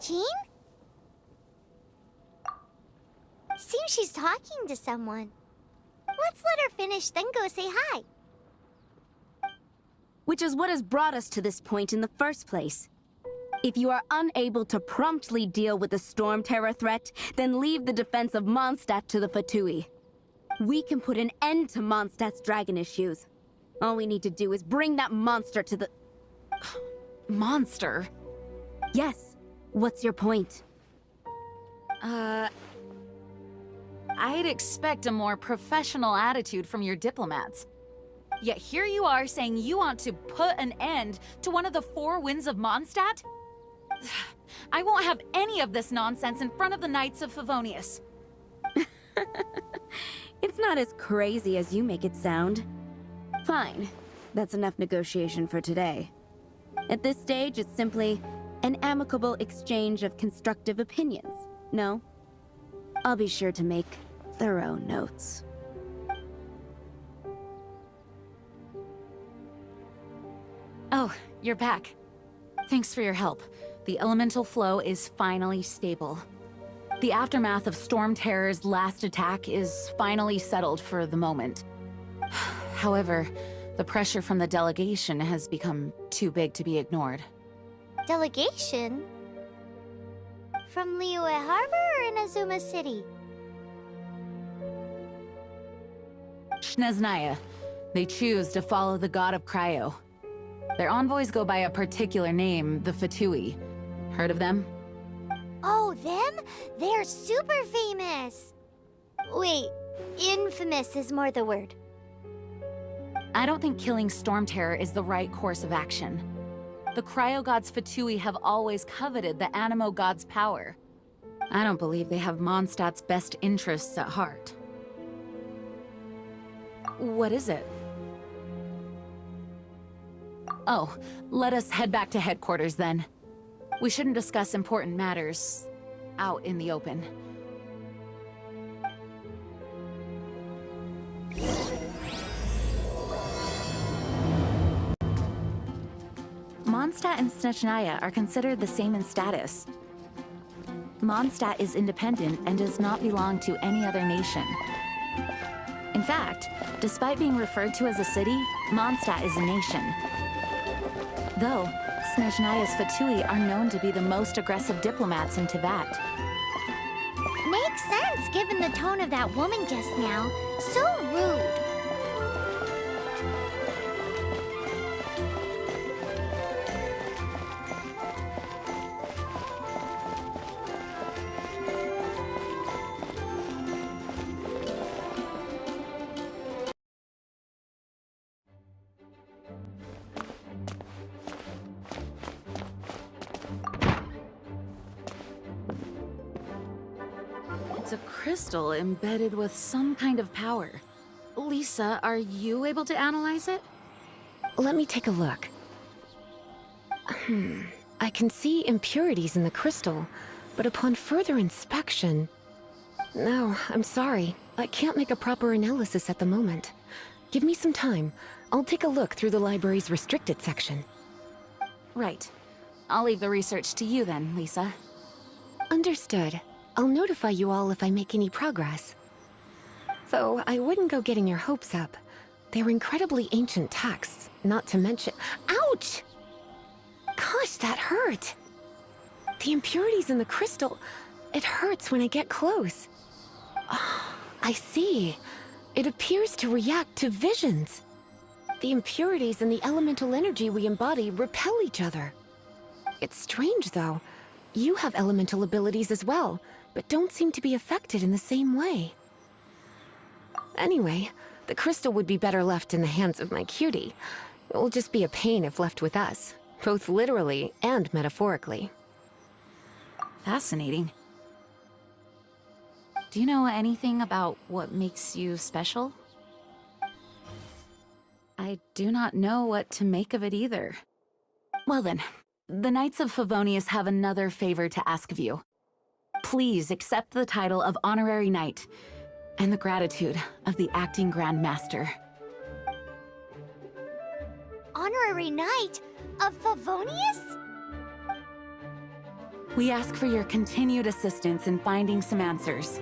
Jean? Seems she's talking to someone. Let's let her finish, then go say hi. Which is what has brought us to this point in the first place. If you are unable to promptly deal with the Storm Terror threat, then leave the defense of Mondstadt to the Fatui. We can put an end to Mondstadt's dragon issues. All we need to do is bring that monster to the... Monster? Yes. What's your point? I'd expect a more professional attitude from your diplomats. Yet here you are saying you want to put an end to one of the four winds of Mondstadt? I won't have any of this nonsense in front of the Knights of Favonius. It's not as crazy as you make it sound. Fine. That's enough negotiation for today. At this stage, it's simply an amicable exchange of constructive opinions, no? I'll be sure to make thorough notes. Oh, you're back. Thanks for your help. The elemental flow is finally stable. The aftermath of Storm Terror's last attack is finally settled for the moment. However, the pressure from the delegation has become too big to be ignored. Delegation? From Liyue Harbor or Inazuma City? Snezhnaya. They choose to follow the god of Cryo. Their envoys go by a particular name, the Fatui. Heard of them? Oh, them? They're super famous! Wait, infamous is more the word. I don't think killing Storm Terror is the right course of action. The Cryo God's Fatui have always coveted the Animo God's power. I don't believe they have Mondstadt's best interests at heart. What is it? Oh, let us head back to headquarters then. We shouldn't discuss important matters out in the open. Mondstadt and Snezhnaya are considered the same in status. Mondstadt is independent and does not belong to any other nation. In fact, despite being referred to as a city, Mondstadt is a nation. Though, Snezhnaya's Fatui are known to be the most aggressive diplomats in Teyvat. Makes sense given the tone of that woman just now. So rude. It's a crystal embedded with some kind of power. Lisa, are you able to analyze it? Let me take a look. I can see impurities in the crystal, but upon further inspection... No, I'm sorry. I can't make a proper analysis at the moment. Give me some time. I'll take a look through the library's restricted section. Right. I'll leave the research to you then, Lisa. Understood. I'll notify you all if I make any progress. Though I wouldn't go getting your hopes up. They're incredibly ancient texts, not to mention... Ouch! Gosh, that hurt! The impurities in the crystal... It hurts when I get close. Oh, I see. It appears to react to visions. The impurities and the elemental energy we embody repel each other. It's strange, though. You have elemental abilities as well, but don't seem to be affected in the same way. Anyway, the crystal would be better left in the hands of my cutie. It will just be a pain if left with us, both literally and metaphorically. Fascinating. Do you know anything about what makes you special? I do not know what to make of it either. Well then, the Knights of Favonius have another favor to ask of you. Please accept the title of Honorary Knight, and the gratitude of the Acting Grand Master. Honorary Knight of Favonius? We ask for your continued assistance in finding some answers.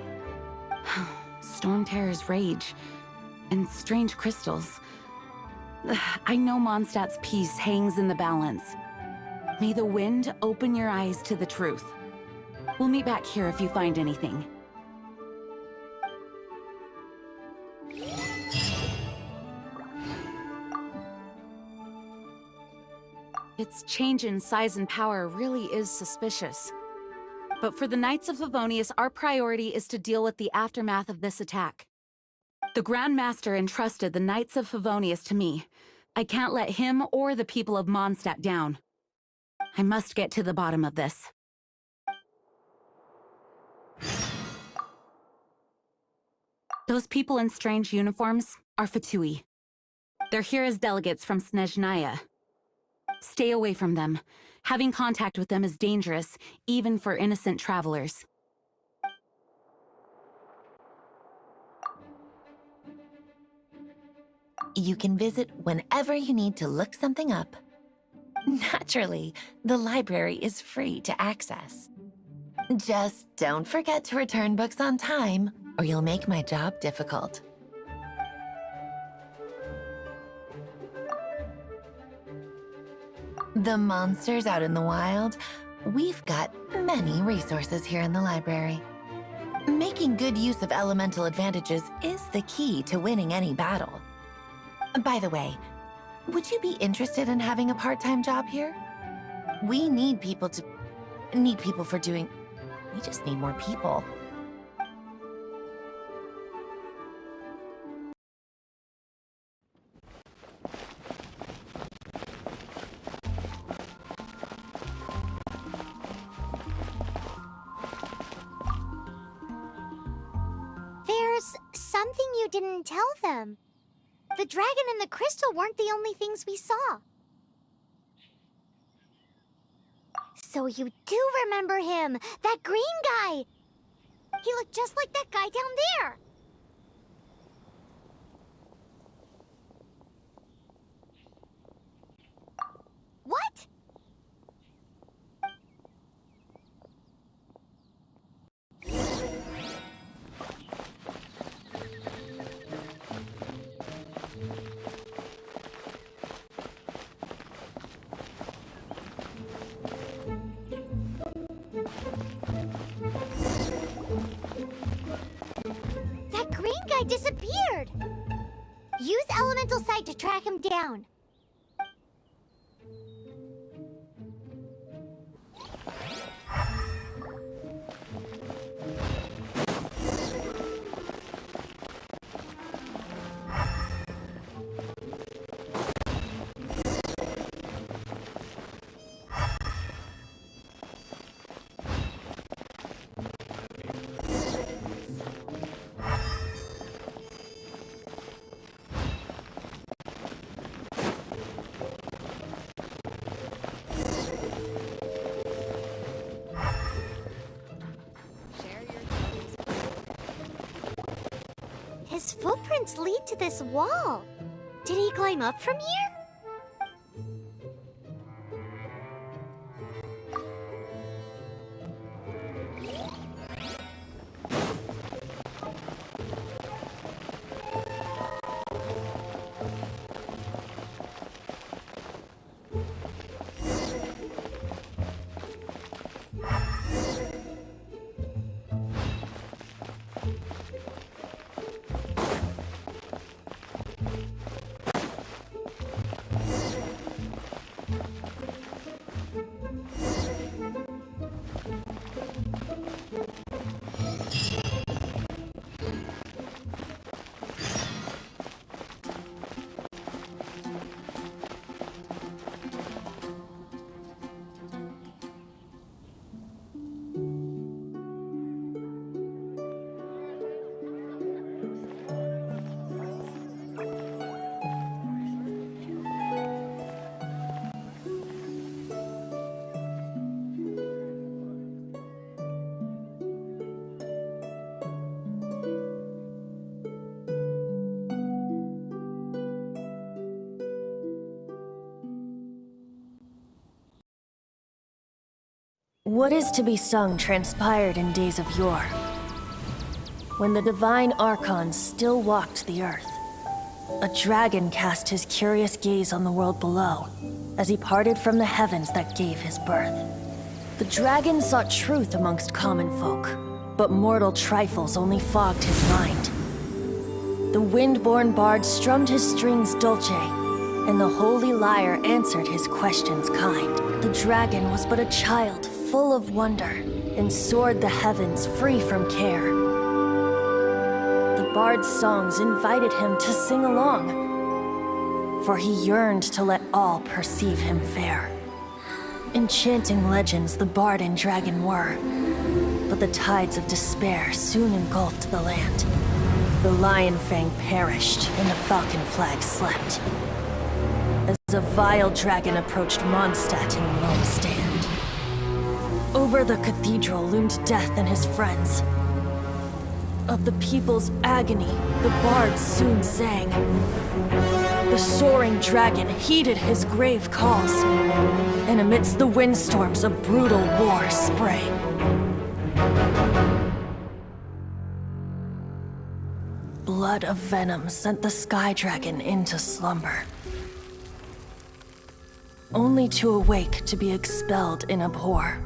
Storm Terror's rage and strange crystals. I know Mondstadt's peace hangs in the balance. May the wind open your eyes to the truth. We'll meet back here if you find anything. Its change in size and power really is suspicious. But for the Knights of Favonius, our priority is to deal with the aftermath of this attack. The Grand Master entrusted the Knights of Favonius to me. I can't let him or the people of Mondstadt down. I must get to the bottom of this. Those people in strange uniforms are Fatui. They're here as delegates from Snezhnaya. Stay away from them. Having contact with them is dangerous, even for innocent travelers. You can visit whenever you need to look something up. Naturally, the library is free to access. Just don't forget to return books on time, or you'll make my job difficult. The monsters out in the wild, we've got many resources here in the library. Making good use of elemental advantages is the key to winning any battle. By the way, would you be interested in having a part-time job here? We need people for doing... We just need more people. There's something you didn't tell them. The dragon and the crystal weren't the only things we saw. So you do remember him, that green guy. He looked just like that guy down there. What? That green guy disappeared. Use elemental sight to track him down. His footprints lead to this wall. Did he climb up from here? What is to be sung transpired in days of yore, when the divine Archon still walked the earth. A dragon cast his curious gaze on the world below, as he parted from the heavens that gave his birth. The dragon sought truth amongst common folk, but mortal trifles only fogged his mind. The wind-born bard strummed his strings dulce, and the holy lyre answered his questions kind. The dragon was but a child full of wonder, and soared the heavens free from care. The bard's songs invited him to sing along, for he yearned to let all perceive him fair. Enchanting legends the bard and dragon were, but the tides of despair soon engulfed the land. The lion fang perished, and the falcon flag slept, as a vile dragon approached Mondstadt in lone stand. Over the cathedral loomed death and his friends. Of the people's agony, the bards soon sang. The soaring dragon heeded his grave calls, and amidst the windstorms a brutal war sprang. Blood of venom sent the sky dragon into slumber, only to awake to be expelled in abhor.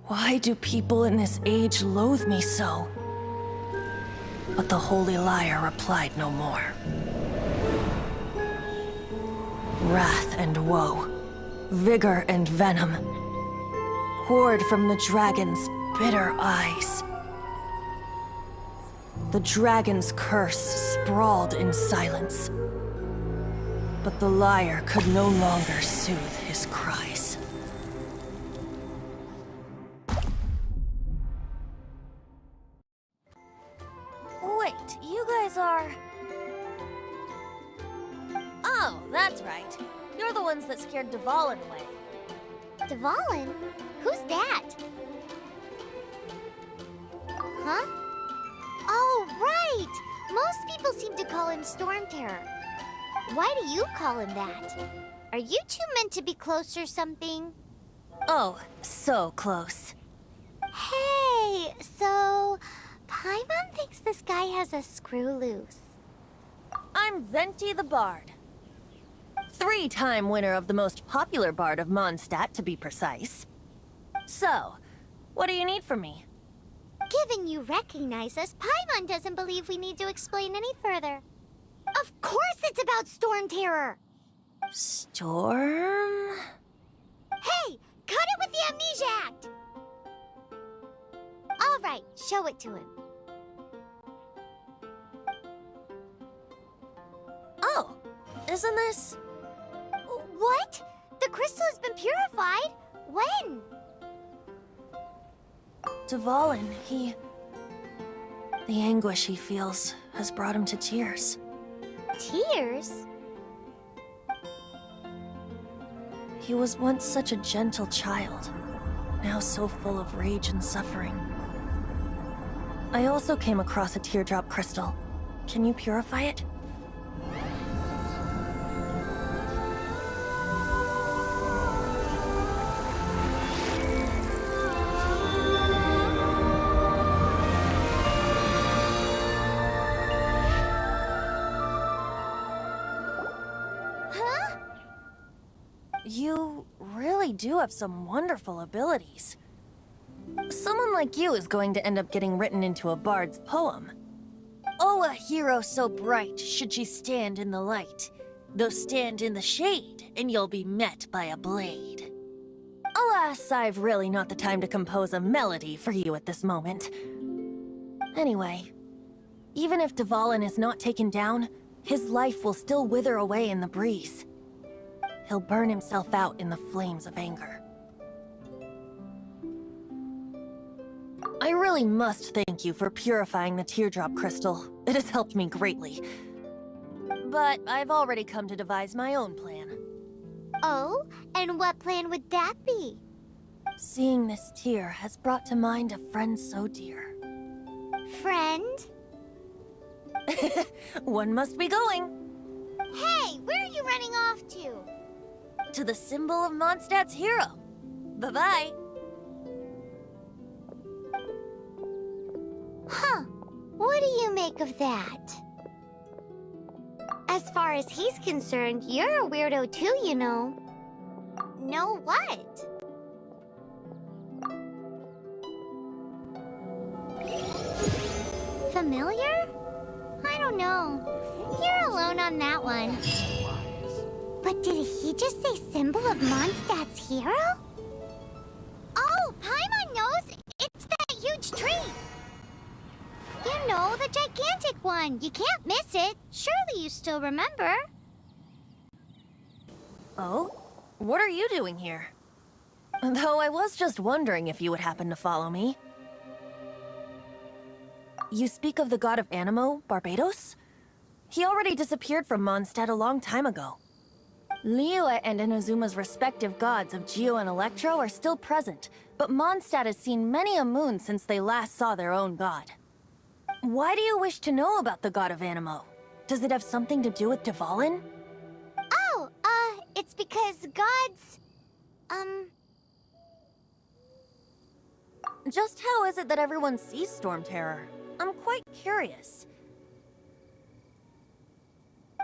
Why do people in this age loathe me so? But the holy lyre replied no more. Wrath and woe, vigor and venom, poured from the dragon's bitter eyes. The dragon's curse sprawled in silence, but the lyre could no longer soothe his cries. Wait, you guys are... Oh, that's right. You're the ones that scared Dvalin away. Dvalin? Who's that? Huh? Oh, right! Most people seem to call him Storm Terror. Why do you call him that? Are you two meant to be close or something? Oh, so close. Hey, so... Paimon thinks this guy has a screw loose. I'm Venti the Bard. 3-time winner of the most popular bard of Mondstadt, to be precise. So, what do you need from me? Given you recognize us, Paimon doesn't believe we need to explain any further. Of course it's about Storm Terror! Storm? Hey! Cut it with the Amnesia Act! Alright, show it to him. Oh, isn't this... What? The crystal has been purified? When? Dvalin, the anguish he feels has brought him to tears. Tears? He was once such a gentle child, now so full of rage and suffering. I also came across a teardrop crystal. Can you purify it? Huh? You really do have some wonderful abilities. Someone like you is going to end up getting written into a bard's poem. Oh, a hero so bright should she stand in the light. Though stand in the shade, and you'll be met by a blade. Alas, I've really not the time to compose a melody for you at this moment. Anyway, even if Dvalin is not taken down, his life will still wither away in the breeze. He'll burn himself out in the flames of anger. I really must thank you for purifying the teardrop crystal. It has helped me greatly. But I've already come to devise my own plan. Oh? And what plan would that be? Seeing this tear has brought to mind a friend so dear. Friend? One must be going. Hey, where are you running off to? To the symbol of Mondstadt's hero. Bye-bye. Huh. What do you make of that? As far as he's concerned, you're a weirdo too, you know. Know what? Familiar? I don't know. You're alone on that one. But did he just say symbol of Mondstadt's hero? Oh, Paimon knows! It's that huge tree! You know, the gigantic one. You can't miss it. Surely you still remember. Oh? What are you doing here? Though I was just wondering if you would happen to follow me. You speak of the god of Animo, Barbados? He already disappeared from Mondstadt a long time ago. Liyue and Inazuma's respective gods of Geo and Electro are still present, but Mondstadt has seen many a moon since they last saw their own god. Why do you wish to know about the god of Animo? Does it have something to do with Dvalin? Oh, it's because gods... Just how is it that everyone sees Storm Terror? I'm quite curious.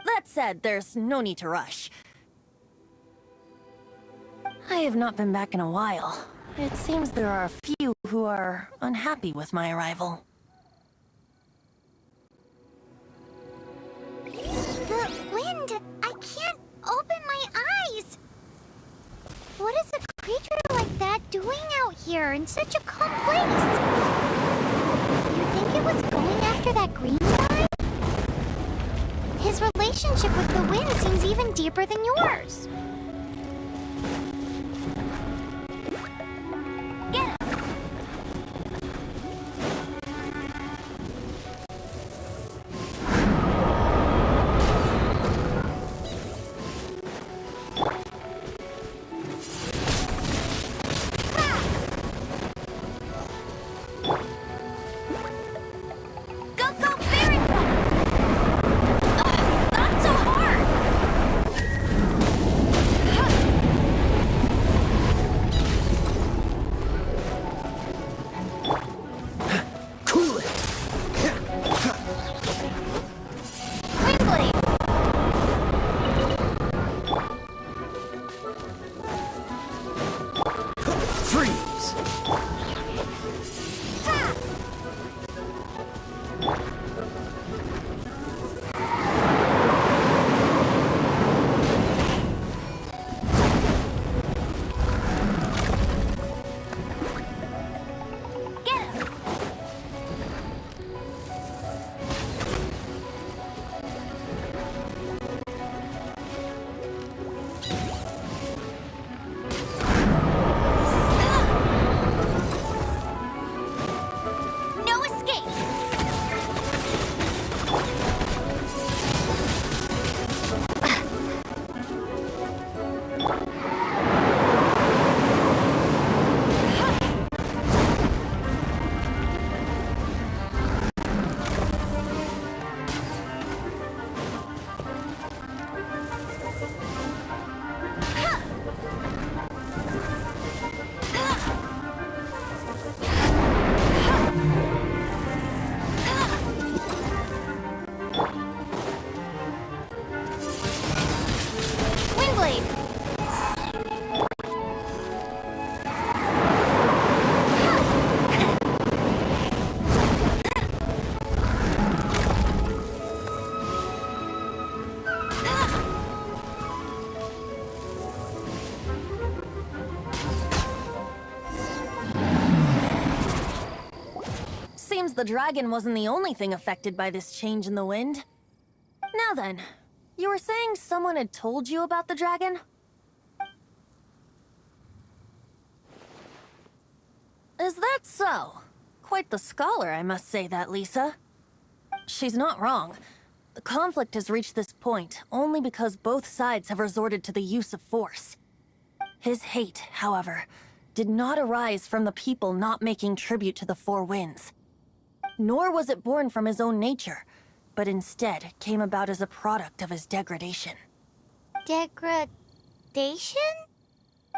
That said, there's no need to rush. I have not been back in a while. It seems there are a few who are unhappy with my arrival. The wind! I can't open my eyes! What is a creature like that doing out here in such a calm place? You think it was going after that green guy? His relationship with the wind seems even deeper than yours. The dragon wasn't the only thing affected by this change in the wind. Now then, you were saying someone had told you about the dragon? Is that so? Quite the scholar, I must say that, Lisa. She's not wrong. The conflict has reached this point only because both sides have resorted to the use of force. His hate, however, did not arise from the people not making tribute to the Four Winds. Nor was it born from his own nature, but instead came about as a product of his degradation. Degradation?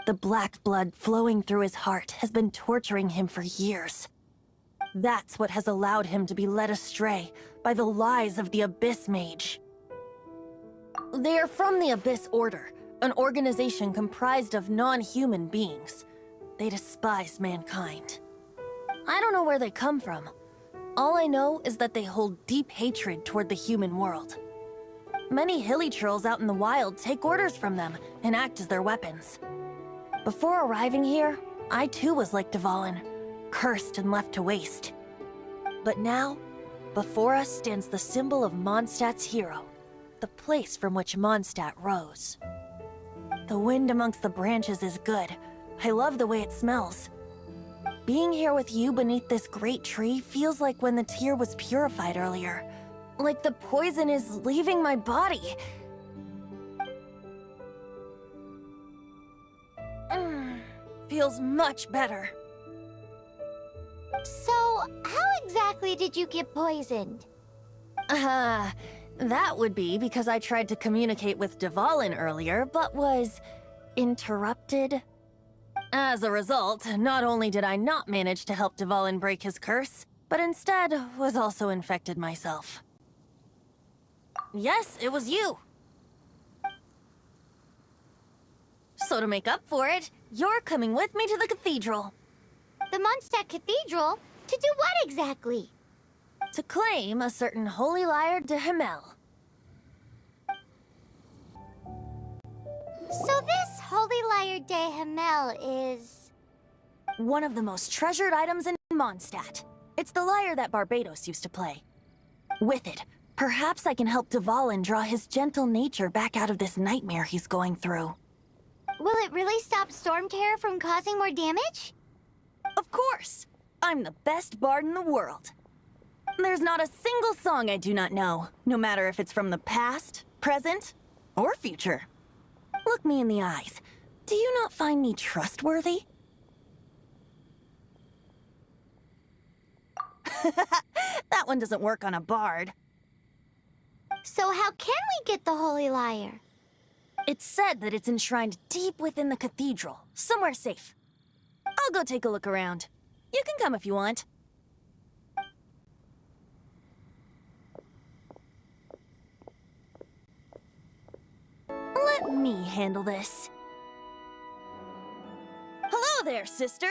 The black blood flowing through his heart has been torturing him for years. That's what has allowed him to be led astray by the lies of the Abyss Mage. They are from the Abyss Order, an organization comprised of non-human beings. They despise mankind. I don't know where they come from. All I know is that they hold deep hatred toward the human world. Many hilly trolls out in the wild take orders from them and act as their weapons. Before arriving here, I too was like Dvalin, cursed and left to waste. But now, before us stands the symbol of Mondstadt's hero, the place from which Mondstadt rose. The wind amongst the branches is good. I love the way it smells. Being here with you beneath this great tree feels like when the tear was purified earlier. Like the poison is leaving my body. Feels much better. So, how exactly did you get poisoned? That would be because I tried to communicate with Dvalin earlier, but was interrupted. As a result, not only did I not manage to help Dvalin break his curse, but instead was also infected myself. Yes, it was you. So to make up for it, you're coming with me to the cathedral. The Mondstadt Cathedral? To do what exactly? To claim a certain holy lyre de Himmel. So this Holy Lyre de Himmel is... one of the most treasured items in Mondstadt. It's the lyre that Barbados used to play. With it, perhaps I can help Dvalin draw his gentle nature back out of this nightmare he's going through. Will it really stop Storm Terror from causing more damage? Of course! I'm the best bard in the world. There's not a single song I do not know, no matter if it's from the past, present, or future. Look me in the eyes. Do you not find me trustworthy? That one doesn't work on a bard. So how can we get the Holy Lyre? It's said that it's enshrined deep within the cathedral, somewhere safe. I'll go take a look around. You can come if you want. Let me handle this. Hello there, sister!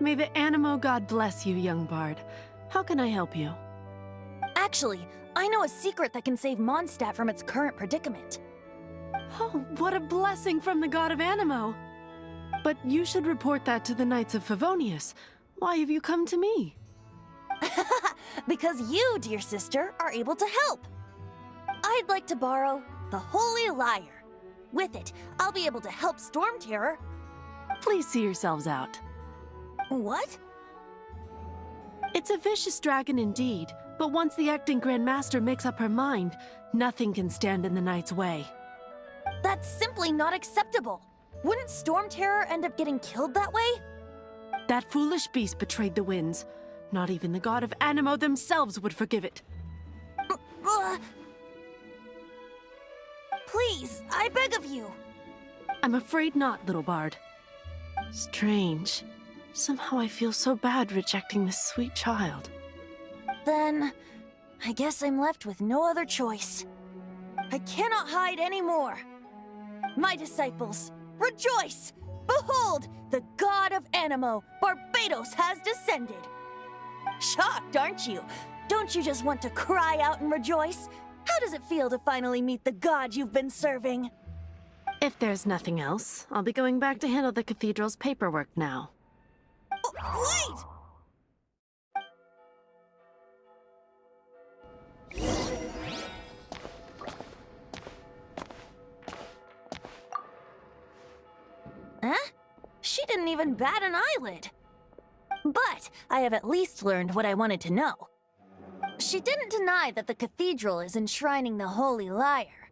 May the Animo God bless you, young bard. How can I help you? Actually, I know a secret that can save Mondstadt from its current predicament. Oh, what a blessing from the god of Animo! But you should report that to the Knights of Favonius. Why have you come to me? Because you, dear sister, are able to help. I'd like to borrow the Holy Lyre. With it, I'll be able to help Storm Terror. Please see yourselves out. What? It's a vicious dragon indeed, but once the acting Grand Master makes up her mind, nothing can stand in the Knight's way. That's simply not acceptable. Wouldn't Storm Terror end up getting killed that way? That foolish beast betrayed the winds. Not even the god of Animo themselves would forgive it. Please, I beg of you. I'm afraid not, little bard. Strange. Somehow I feel so bad rejecting this sweet child. Then, I guess I'm left with no other choice. I cannot hide anymore. My disciples, rejoice! Behold, the god of Animo, Barbados, has descended. Shocked, aren't you? Don't you just want to cry out and rejoice? How does it feel to finally meet the god you've been serving? If there's nothing else, I'll be going back to handle the cathedral's paperwork now. Oh, wait! Huh? She didn't even bat an eyelid. But I have at least learned what I wanted to know. She didn't deny that the cathedral is enshrining the Holy Lyre.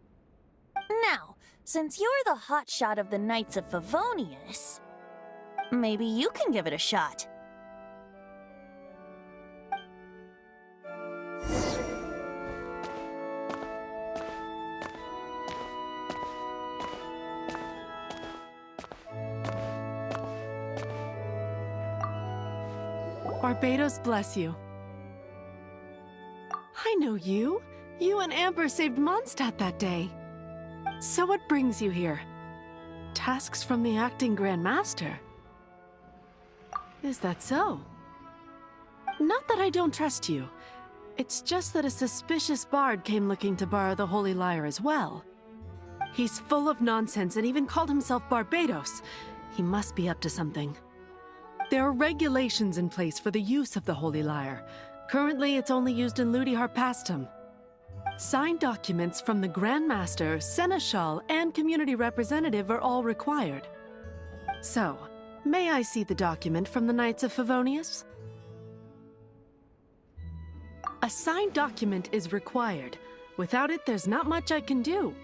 Now, since you're the hotshot of the Knights of Favonius, maybe you can give it a shot. Barbados bless you. I know you. You and Amber saved Mondstadt that day. So what brings you here? Tasks from the acting Grand Master? Is that so? Not that I don't trust you. It's just that a suspicious bard came looking to borrow the Holy Lyre as well. He's full of nonsense and even called himself Barbados. He must be up to something. There are regulations in place for the use of the Holy Lyre. Currently, it's only used in Ludi Harpastum. Signed documents from the Grand Master, Seneschal, and community representative are all required. So, may I see the document from the Knights of Favonius? A signed document is required. Without it, there's not much I can do.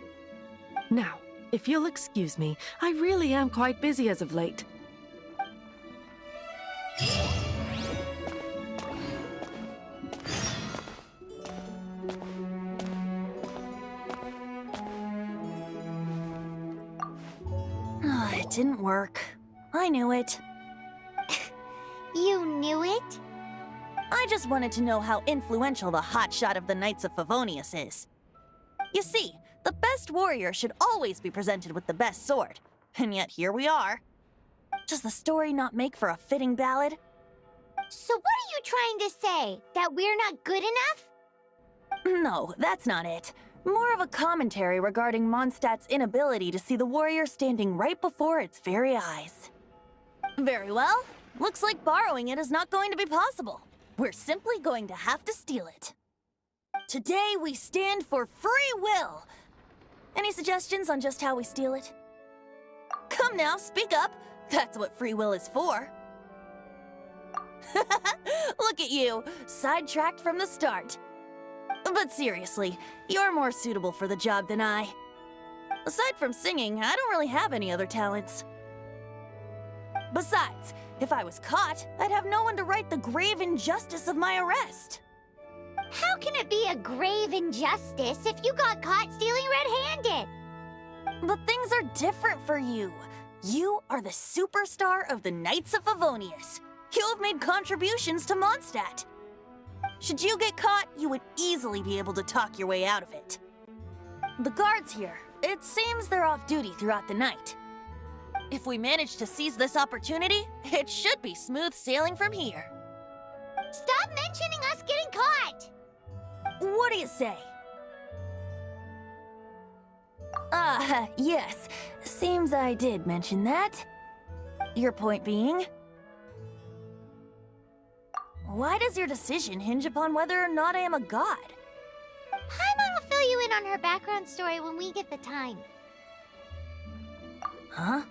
Now, if you'll excuse me, I really am quite busy as of late. It didn't work. I knew it. You knew it? I just wanted to know how influential the hotshot of the Knights of Favonius is. You see, the best warrior should always be presented with the best sword. And yet here we are. Does the story not make for a fitting ballad? So what are you trying to say? That we're not good enough? No, that's not it. More of a commentary regarding Mondstadt's inability to see the warrior standing right before its very eyes. Very well. Looks like borrowing it is not going to be possible. We're simply going to have to steal it. Today we stand for free will. Any suggestions on just how we steal it? Come now, speak up. That's what free will is for. Look at you, sidetracked from the start. But seriously, you're more suitable for the job than I. Aside from singing, I don't really have any other talents. Besides, if I was caught, I'd have no one to right the grave injustice of my arrest. How can it be a grave injustice if you got caught stealing red-handed? But things are different for you. You are the superstar of the Knights of Favonius. You have made contributions to Mondstadt. Should you get caught, you would easily be able to talk your way out of it. The guards here, it seems they're off duty throughout the night. If we manage to seize this opportunity, it should be smooth sailing from here. Stop mentioning us getting caught! What do you say? Yes. Seems I did mention that. Your point being? Why does your decision hinge upon whether or not I am a god? Paimon will fill you in on her background story when we get the time. Huh?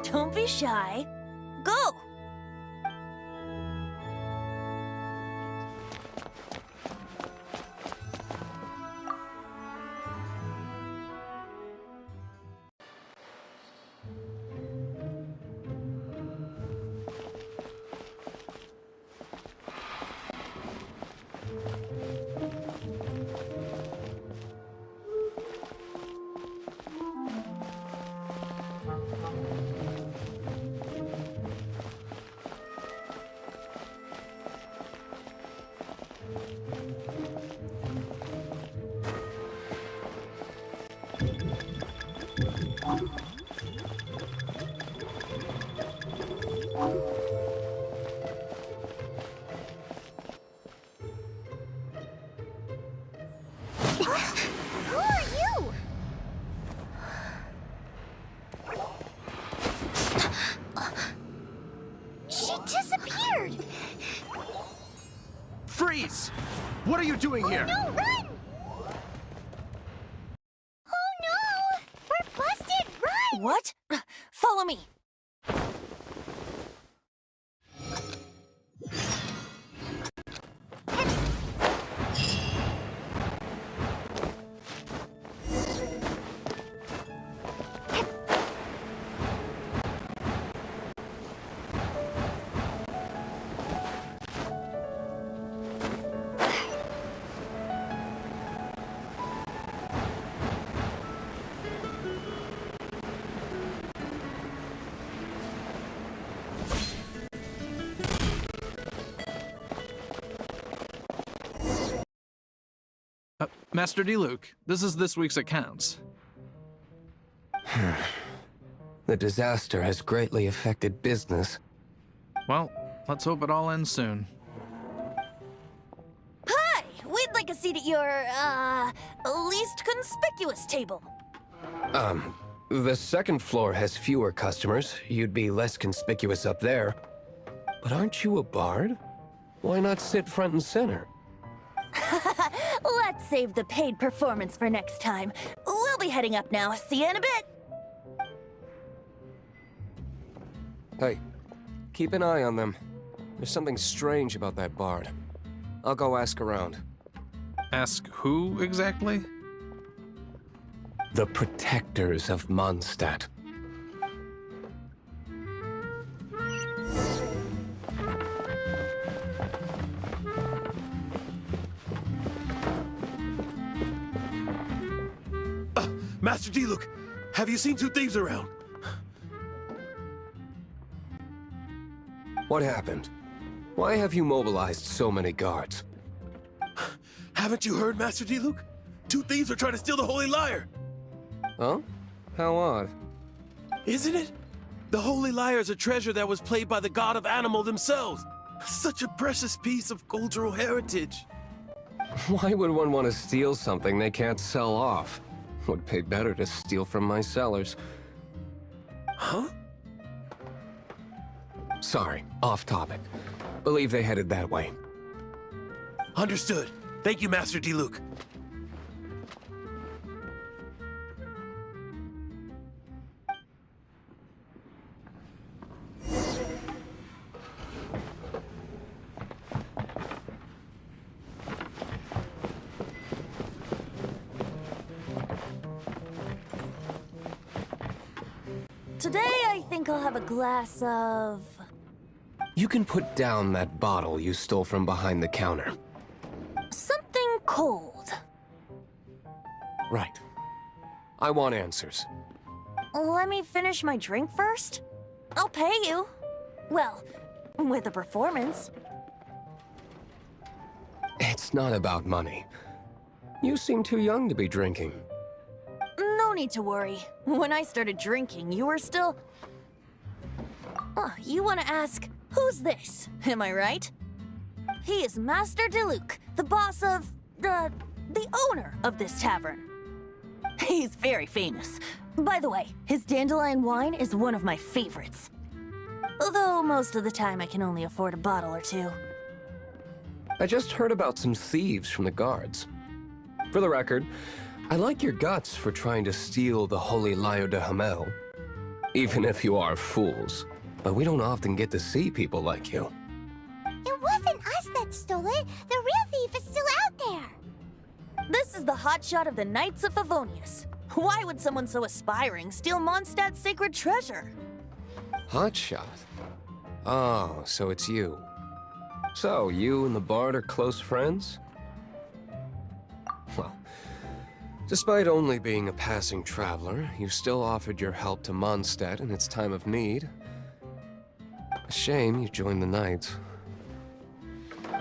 Don't be shy. Go! Who are you? She disappeared! Freeze! What are you doing here? No, run! Oh no! We're busted! Run! What? Follow me. Master Diluc, this is this week's accounts. The disaster has greatly affected business. Well, let's hope it all ends soon. Hi! We'd like a seat at your, least conspicuous table. The second floor has fewer customers. You'd be less conspicuous up there. But aren't you a bard? Why not sit front and center? Let's save the paid performance for next time. We'll be heading up now. See you in a bit. Hey, keep an eye on them. There's something strange about that bard. I'll go ask around. Ask who exactly? The protectors of Mondstadt. Master Diluc, have you seen two thieves around? What happened? Why have you mobilized so many guards? Haven't you heard, Master Diluc? Two thieves are trying to steal the Holy Lyre. Huh? How odd. Isn't it? The Holy Lyre is a treasure that was played by the god of animal themselves. Such a precious piece of cultural heritage. Why would one want to steal something they can't sell off? Would pay better to steal from my sellers. Huh? Sorry, off topic. Believe they headed that way. Understood. Thank you, Master Diluc. Today, I think I'll have a glass of... You can put down that bottle you stole from behind the counter. something cold. Right. I want answers. Let me finish my drink first. I'll pay you. Well, with a performance. It's not about money. You seem too young to be drinking. No need to worry. When I started drinking, you were still... Oh, you want to ask, who's this? Am I right? He is Master Diluc, the boss of... the owner of this tavern. He's very famous. By the way, his dandelion wine is one of my favorites. Although most of the time I can only afford a bottle or two. I just heard about some thieves from the guards. For the record, I like your guts for trying to steal the Holy Lyre de Hamel. Even if you are fools. But we don't often get to see people like you. It wasn't us that stole it. The real thief is still out there. This is the hotshot of the Knights of Favonius. Why would someone so aspiring steal Mondstadt's sacred treasure? Hotshot? Oh, so it's you. So, you and the Bard are close friends? Well, despite only being a passing traveler, you still offered your help to Mondstadt in its time of need. A shame you joined the Knights.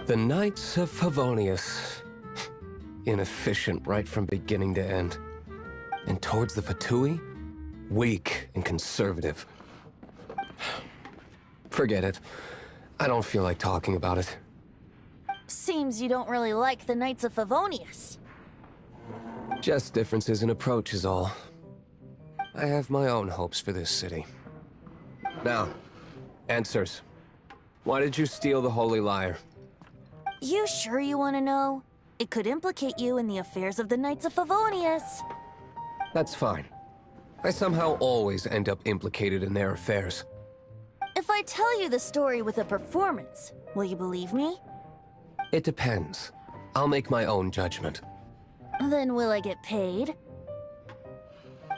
The Knights of Favonius. Inefficient right from beginning to end. And towards the Fatui, weak and conservative. Forget it. I don't feel like talking about it. Seems you don't really like the Knights of Favonius. Just differences in approach is all. I have my own hopes for this city. Now, answers. Why did you steal the Holy Lyre? You sure you want to know? It could implicate you in the affairs of the Knights of Favonius. That's fine. I somehow always end up implicated in their affairs. If I tell you the story with a performance, will you believe me? It depends. I'll make my own judgment. Then will I get paid?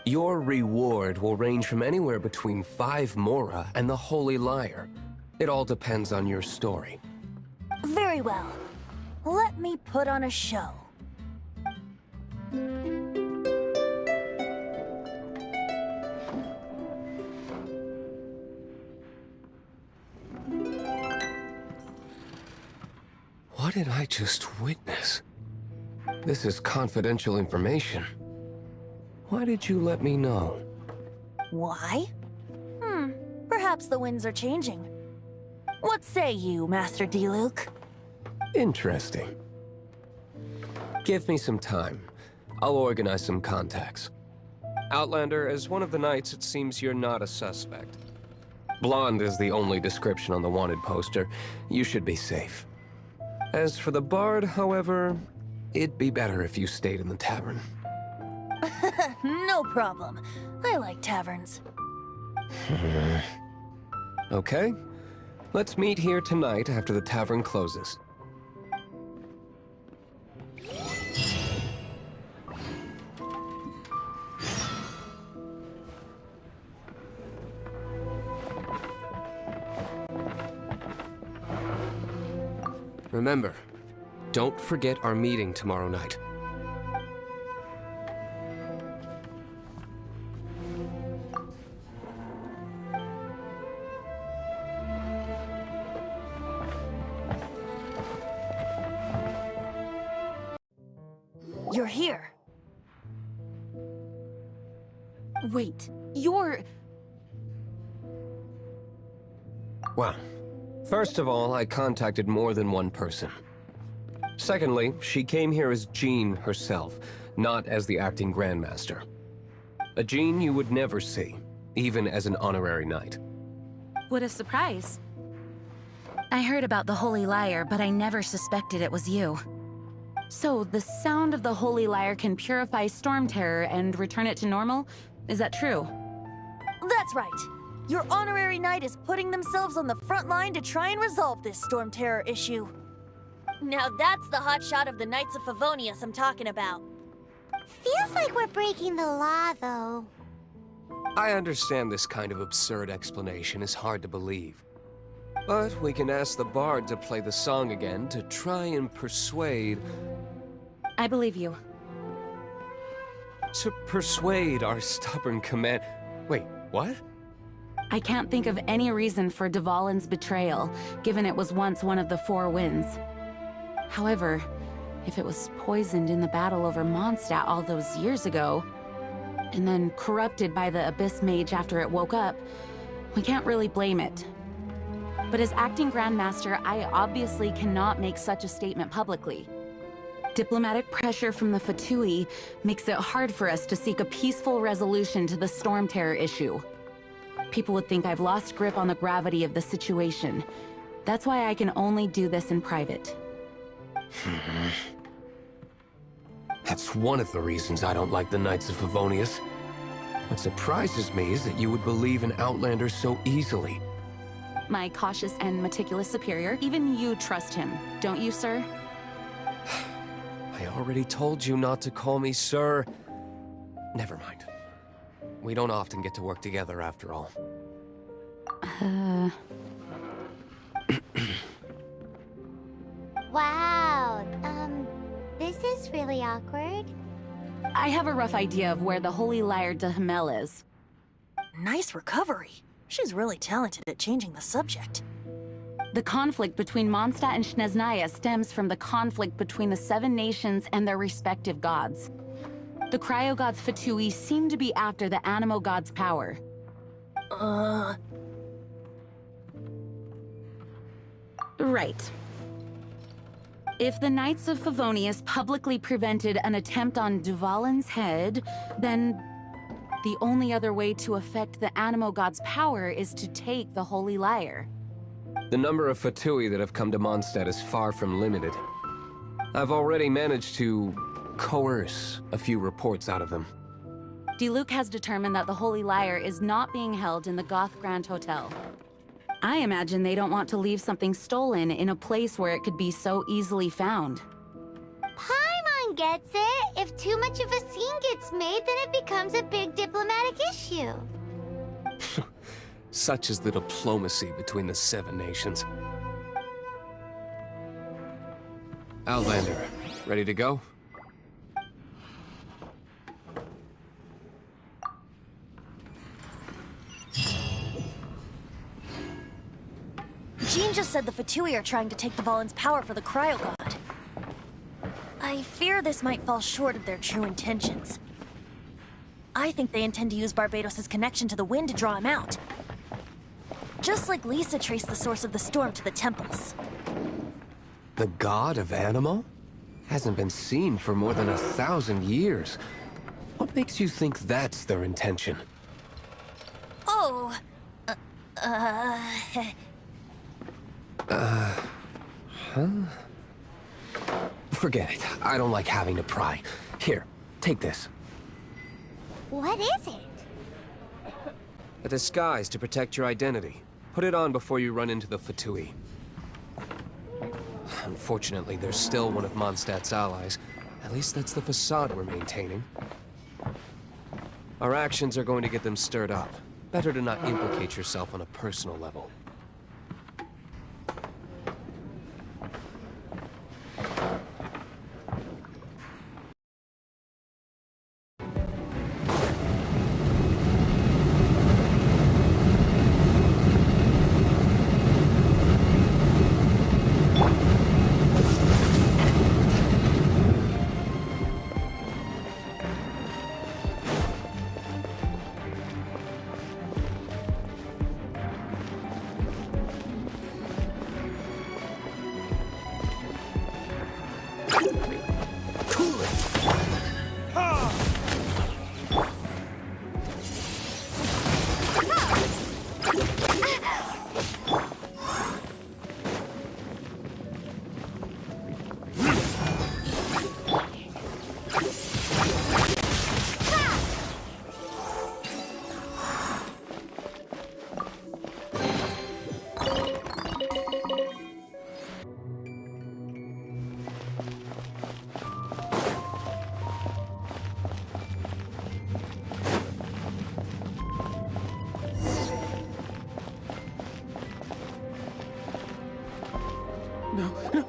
Your reward will range from anywhere between 5 Mora and the Holy Lyre. It all depends on your story. Very well. Let me put on a show. What did I just witness? This is confidential information. Why did you let me know? Why? Perhaps the winds are changing. What say you, Master Diluc? Interesting. Give me some time. I'll organize some contacts. Outlander, as one of the knights, it seems you're not a suspect. Blonde is the only description on the wanted poster. You should be safe. As for the bard, however, it'd be better if you stayed in the tavern. No problem. I like taverns. Okay. Let's meet here tonight after the tavern closes. Remember, don't forget our meeting tomorrow night. You're here. Wait, you're... Well, first of all, I contacted more than one person. Secondly, she came here as Jean herself, not as the acting Grandmaster. A Jean you would never see, even as an honorary knight. What a surprise. I heard about the Holy Lyre, but I never suspected it was you. So, the sound of the Holy Lyre can purify Storm Terror and return it to normal? Is that true? That's right. Your honorary knight is putting themselves on the front line to try and resolve this Storm Terror issue. Now that's the hotshot of the Knights of Favonius I'm talking about. Feels like we're breaking the law, though. I understand this kind of absurd explanation is hard to believe. But we can ask the bard to play the song again to try and persuade... I believe you. To persuade our stubborn command... Wait, what? I can't think of any reason for Dvalin's betrayal, given it was once one of the Four Winds. However, if it was poisoned in the battle over Mondstadt all those years ago, and then corrupted by the Abyss Mage after it woke up, we can't really blame it. But as acting Grandmaster, I obviously cannot make such a statement publicly. Diplomatic pressure from the Fatui makes it hard for us to seek a peaceful resolution to the Storm Terror issue. People would think I've lost grip on the gravity of the situation. That's why I can only do this in private. That's one of the reasons I don't like the Knights of Favonius. What surprises me is that you would believe in Outlander so easily. My cautious and meticulous superior, even you trust him, don't you, sir? I already told you not to call me sir. Never mind. We don't often get to work together after all. Wow, this is really awkward. I have a rough idea of where the Holy Lyre de Himmel is. Nice recovery. She's really talented at changing the subject. The conflict between Mondstadt and Snezhnaya stems from the conflict between the Seven Nations and their respective gods. The cryo-gods Fatui seem to be after the Animo god's power. Right. If the Knights of Favonius publicly prevented an attempt on Dvalin's head, then the only other way to affect the Animo god's power is to take the Holy Lyre. The number of Fatui that have come to Mondstadt is far from limited. I've already managed to coerce a few reports out of them. Diluc has determined that the Holy Lyre is not being held in the Goth Grand Hotel. I imagine they don't want to leave something stolen in a place where it could be so easily found. Paimon gets it. If too much of a scene gets made, then it becomes a big diplomatic issue. Such is the diplomacy between the Seven Nations. Outlander, ready to go? Jean just said the Fatui are trying to take Dvalin's power for the Cryo God. I I fear this might fall short of their true intentions. I think they intend to use Barbados' connection to the wind to draw him out. Just like Lisa traced the source of the storm to the temples. The god of Animo? Hasn't been seen for more than 1,000 years. What makes you think that's their intention? Oh, Forget it. I don't like having to pry. Here, take this. What is it? A disguise to protect your identity. Put it on before you run into the Fatui. Unfortunately, there's still one of Mondstadt's allies. At least that's the facade we're maintaining. Our actions are going to get them stirred up. Better to not implicate yourself on a personal level.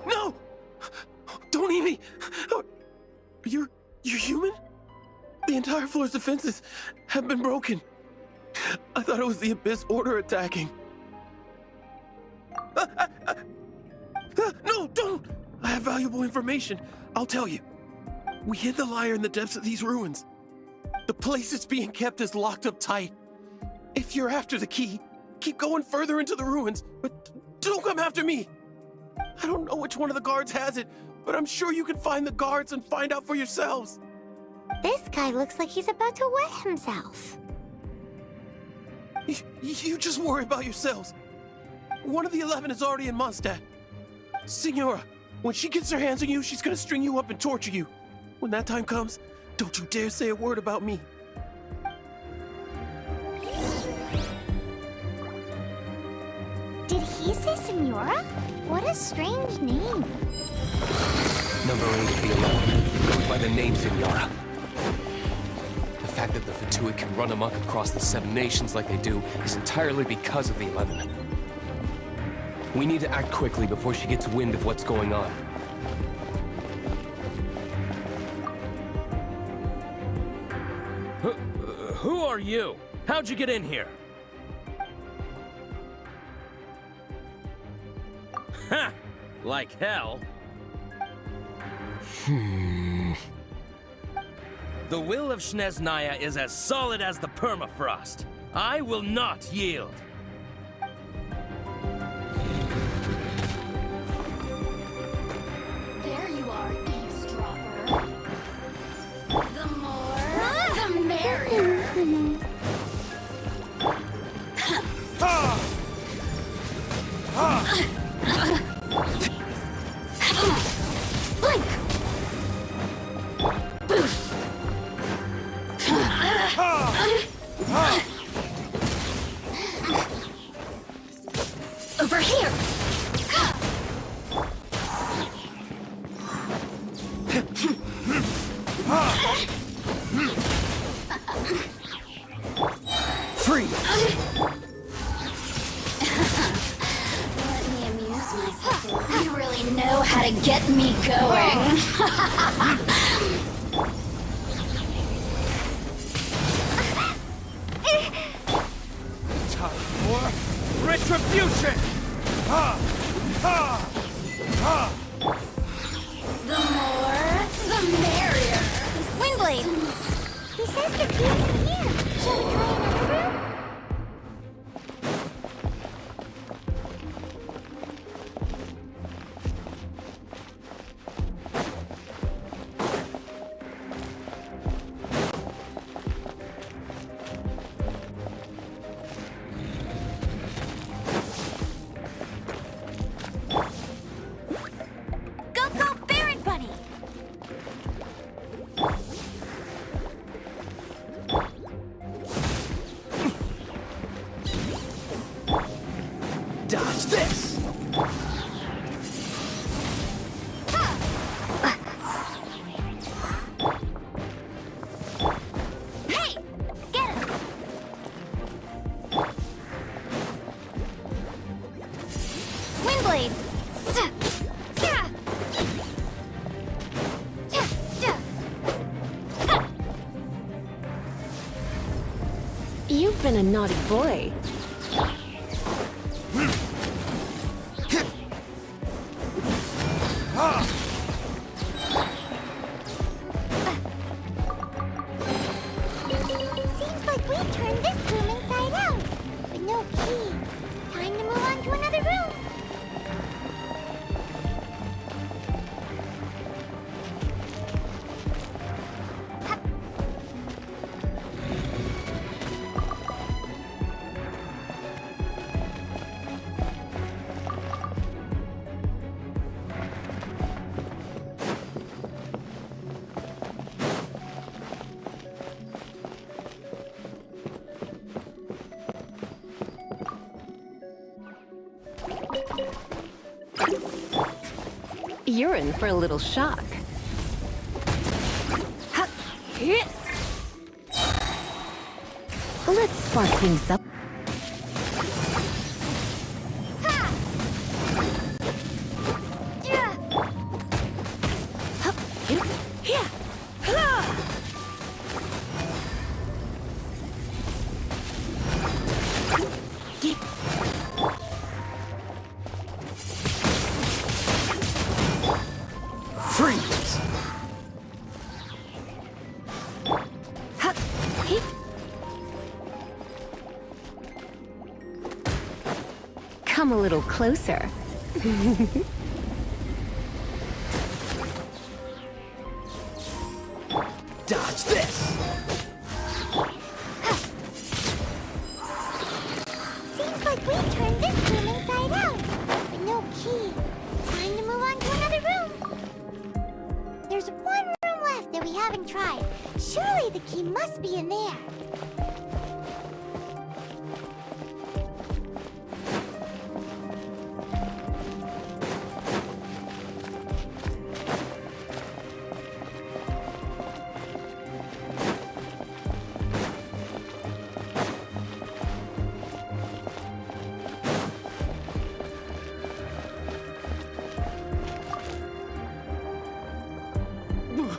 No! Don't eat me! You're human? The entire floor's defenses have been broken. I thought it was the Abyss Order attacking. No, don't! I have valuable information. I'll tell you. We hid the lyre in the depths of these ruins. The place it's being kept is locked up tight. If you're after the key, keep going further into the ruins, but don't come after me. I don't know which one of the guards has it, but I'm sure you can find the guards and find out for yourselves. This guy looks like he's about to wet himself. You just worry about yourselves. One of the 11 is already in Mondstadt. Signora, when she gets her hands on you, she's gonna string you up and torture you. When that time comes, don't you dare say a word about me. Did he say Senora? What a strange name. Number 8 of the 11 goes by the name Signora. The fact that the Fatui can run amok across the 7 nations like they do is entirely because of the 11. We need to act quickly before she gets wind of what's going on. Who are you? How'd you get in here? Ha! Like hell. The will of Snezhnaya is as solid as the permafrost. I will not yield. There you are, eavesdropper. The more, the merrier. Blink! Boof! Over here! Free! Let me amuse myself. You really know how to get me going. Time for retribution! The more, Windblade! He says the key isn't here. Shall we try another room? Go, go, Baron Bunny! Dodge this! Hey! Get him! Windblade! You've been a naughty boy. Seems like we've turned this room inside out. But no key. Time to move on to another room. You're in for a little shock. Let's spark things up. Freeze! Come a little closer. Dodge this! Seems like we've turned this room inside out. But no key. Time to move on to another room. There's one room left that we haven't tried. Surely the key must be in there.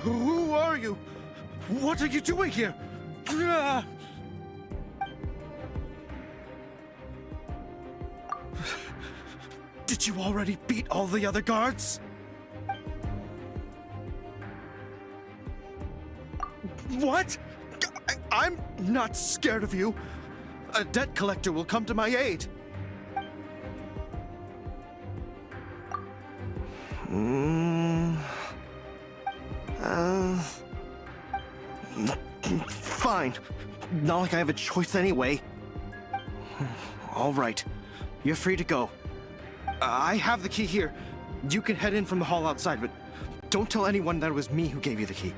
Who are you? What are you doing here? Did you already beat all the other guards? What? I'm not scared of you. A debt collector will come to my aid. Fine. Not like I have a choice anyway. All right. You're free to go. I have the key here. You can head in from the hall outside, but don't tell anyone that it was me who gave you the key.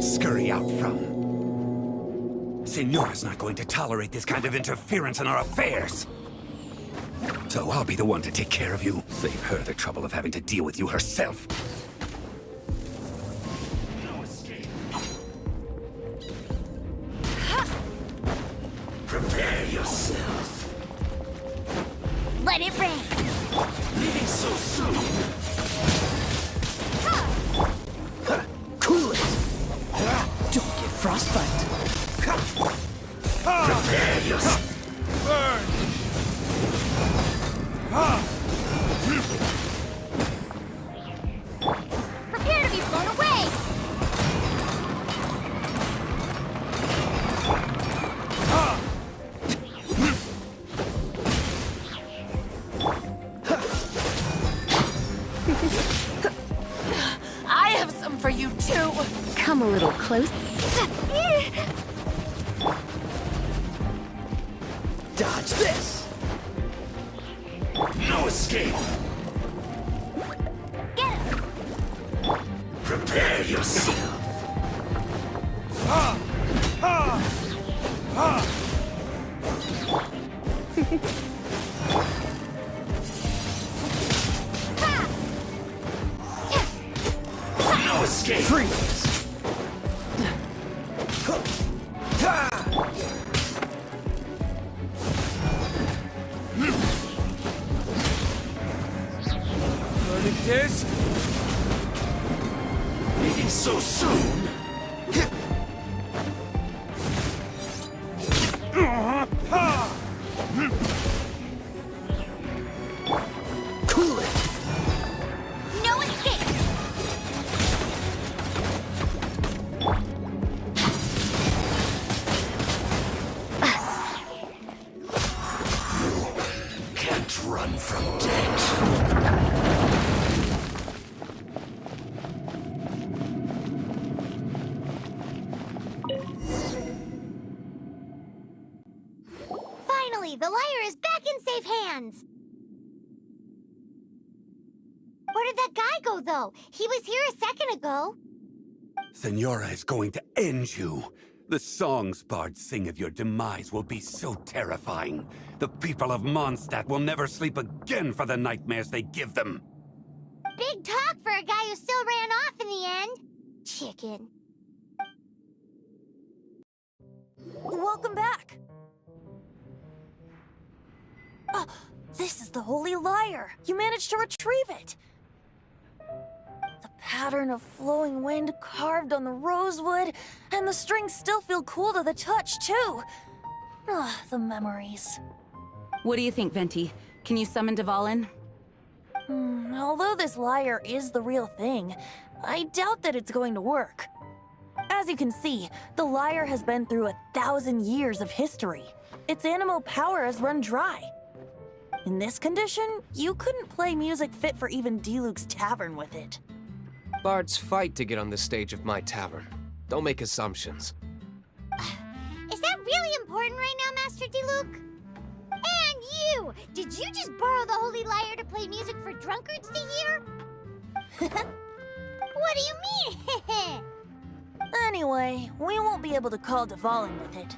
might scurry out from. Signora's not going to tolerate this kind of interference in our affairs. So I'll be the one to take care of you. Save her the trouble of having to deal with you herself. No escape. Prepare yourself. Let it rain. Leaving so soon. Cool it. Don't get frostbite. Prepare yourself. Burn. Prepare to be blown away. I have some for you too. Come a little close. Dodge this. No escape. Get him. Prepare yourself. No escape. Freeze. Learning this? Leaving so soon? Cool it. No escape. Can't run from death. Finally, the lyre is back in safe hands. Where did that guy go, though? He was here a second ago. Signora is going to end you. The songs bards sing of your demise will be so terrifying. The people of Mondstadt will never sleep again for the nightmares they give them. Big talk for a guy who still ran off in the end. Chicken. Welcome back. Oh, this is the Holy Lyre. You managed to retrieve it. The pattern of flowing wind carved on the rosewood, and the strings still feel cool to the touch, too. Ah, the memories. What do you think, Venti? Can you summon Dvalin? Although this lyre is the real thing, I doubt that it's going to work. As you can see, the lyre has been through 1,000 years of history. Its animal power has run dry. In this condition, you couldn't play music fit for even Diluc's tavern with it. Bards fight to get on the stage of my tavern. Don't make assumptions. Is that really important right now, Master Diluc? And you! Did you just borrow the Holy Lyre to play music for drunkards to hear? What do you mean? Anyway, we won't be able to call Dvalin with it.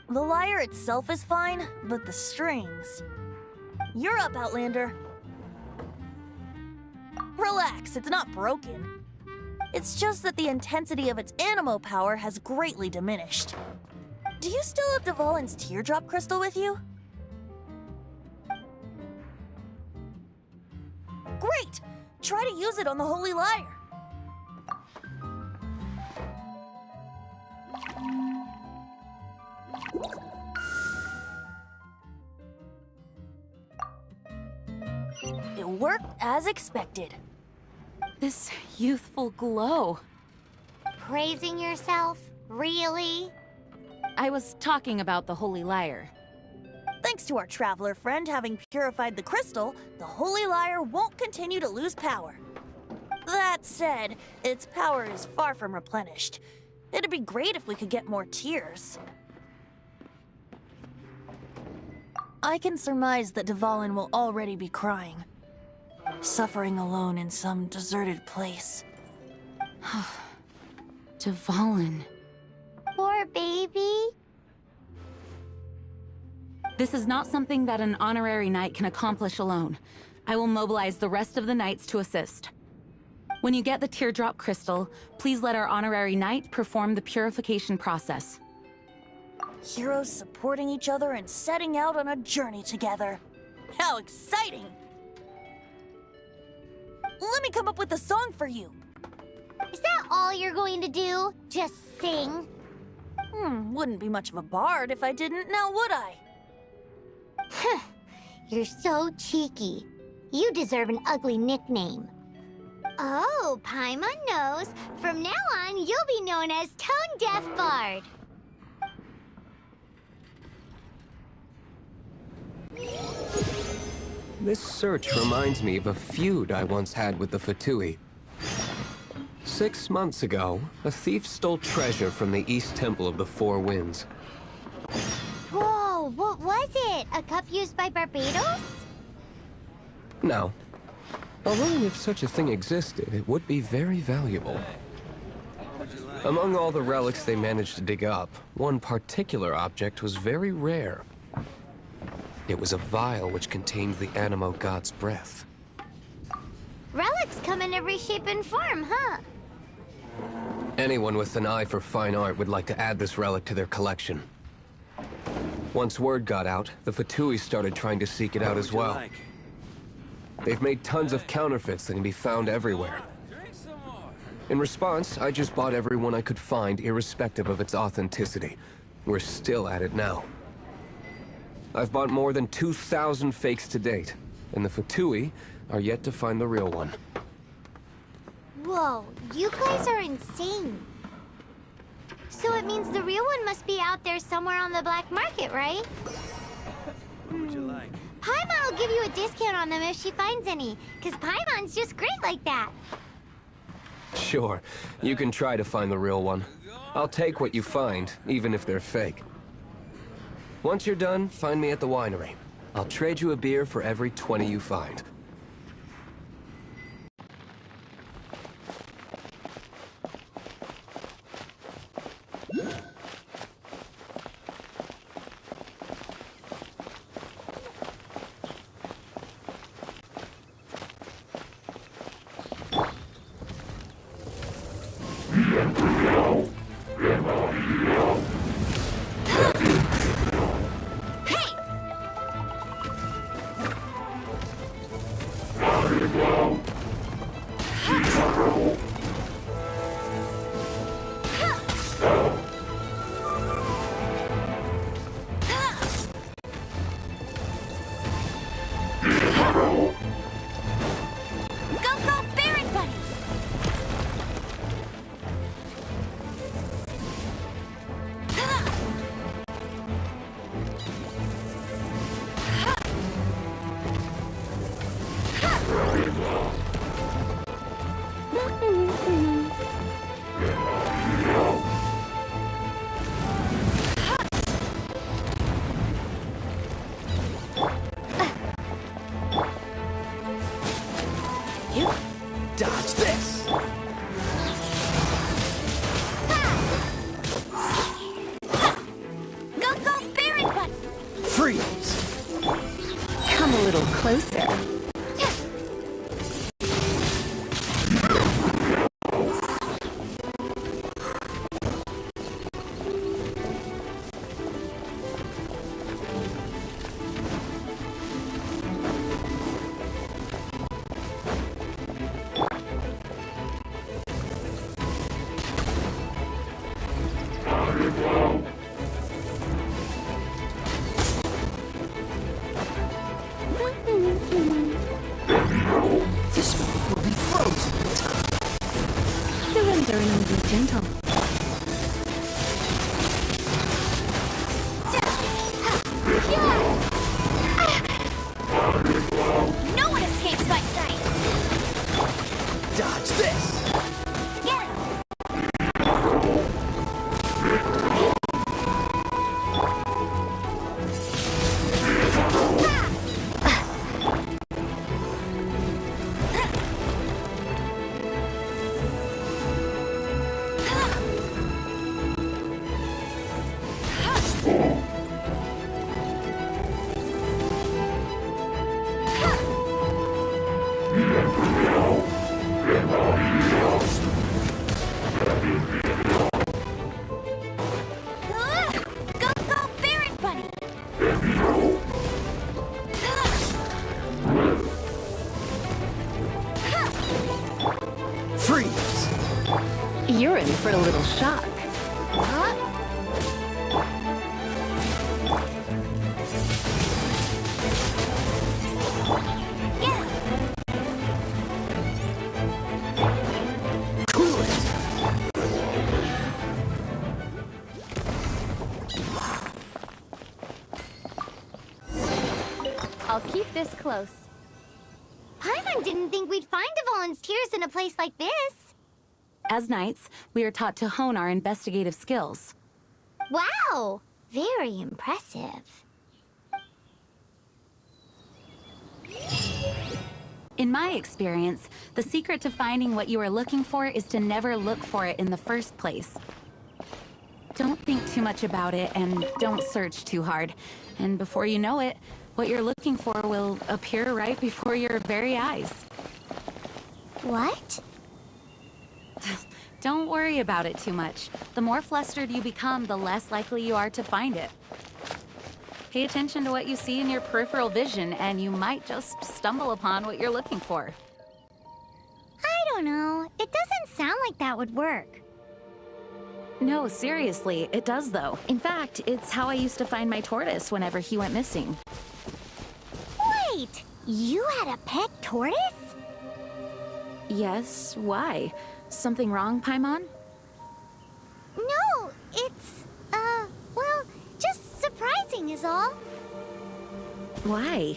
The lyre itself is fine, but the strings... You're up, Outlander. Relax, it's not broken. It's just that the intensity of its animo power has greatly diminished. Do you still have Dvalin's teardrop crystal with you? Great! Try to use it on the Holy Lyre. It worked as expected. This youthful glow. Praising yourself? Really? I was talking about the Holy Lyre. Thanks to our traveler friend having purified the crystal, the Holy Lyre won't continue to lose power. That said, its power is far from replenished. It'd be great if we could get more tears. I can surmise that Dvalin will already be crying. Suffering alone in some deserted place. Dvalin. Poor baby. This is not something that an honorary knight can accomplish alone. I will mobilize the rest of the knights to assist. When you get the teardrop crystal, please let our honorary knight perform the purification process. Heroes supporting each other and setting out on a journey together. How exciting! Let me come up with a song for you. Is that all you're going to do? Just sing? Wouldn't be much of a bard if I didn't, now would I? You're so cheeky. You deserve an ugly nickname. Oh, Paimon knows. From now on, you'll be known as Tone Deaf Bard. This search reminds me of a feud I once had with the Fatui. 6 months ago, a thief stole treasure from the East Temple of the Four Winds. Whoa, what was it? A cup used by Barbados? No. Although if such a thing existed, it would be very valuable. Among all the relics they managed to dig up, one particular object was very rare. It was a vial which contained the Animo god's breath. Relics come in every shape and form, huh? Anyone with an eye for fine art would like to add this relic to their collection. Once word got out, the Fatui started trying to seek it out as well. They've made tons of counterfeits that can be found everywhere. In response, I just bought every one I could find, irrespective of its authenticity. We're still at it now. I've bought more than 2,000 fakes to date, and the Fatui are yet to find the real one. Whoa, you guys are insane. So it means the real one must be out there somewhere on the black market, right? What would you like? Paimon will give you a discount on them if she finds any, because Paimon's just great like that. Sure, you can try to find the real one. I'll take what you find, even if they're fake. Once you're done, find me at the winery. I'll trade you a beer for every 20 you find. Dodge this! Go, Baron Button! Freeze! Come a little closer. This will be frozen! Surrender and be gentle. No one escapes my sight! Dodge this! Get him! Go, go, Barret Bunny! Freeze! You're in for a little shock. Huh? Cool it! I'll keep this close. Paimon didn't think we'd find the volunteers in a place like this. As knights, we are taught to hone our investigative skills. Wow! Very impressive. In my experience, the secret to finding what you are looking for is to never look for it in the first place. Don't think too much about it and don't search too hard. And before you know it, what you're looking for will appear right before your very eyes. What? Don't worry about it too much. The more flustered you become, the less likely you are to find it. Pay attention to what you see in your peripheral vision, and you might just stumble upon what you're looking for. I don't know. It doesn't sound like that would work. No, seriously, it does though. In fact, it's how I used to find my tortoise whenever he went missing. Wait! You had a pet tortoise? Yes, why? Something wrong, Paimon? No, it's, well, just surprising is all. Why?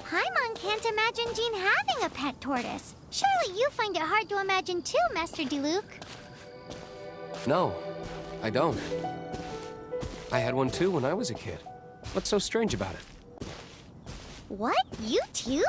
Paimon can't imagine Jean having a pet tortoise. Surely you find it hard to imagine too, Master Diluc. No, I don't. I had one too when I was a kid. What's so strange about it? What? You too?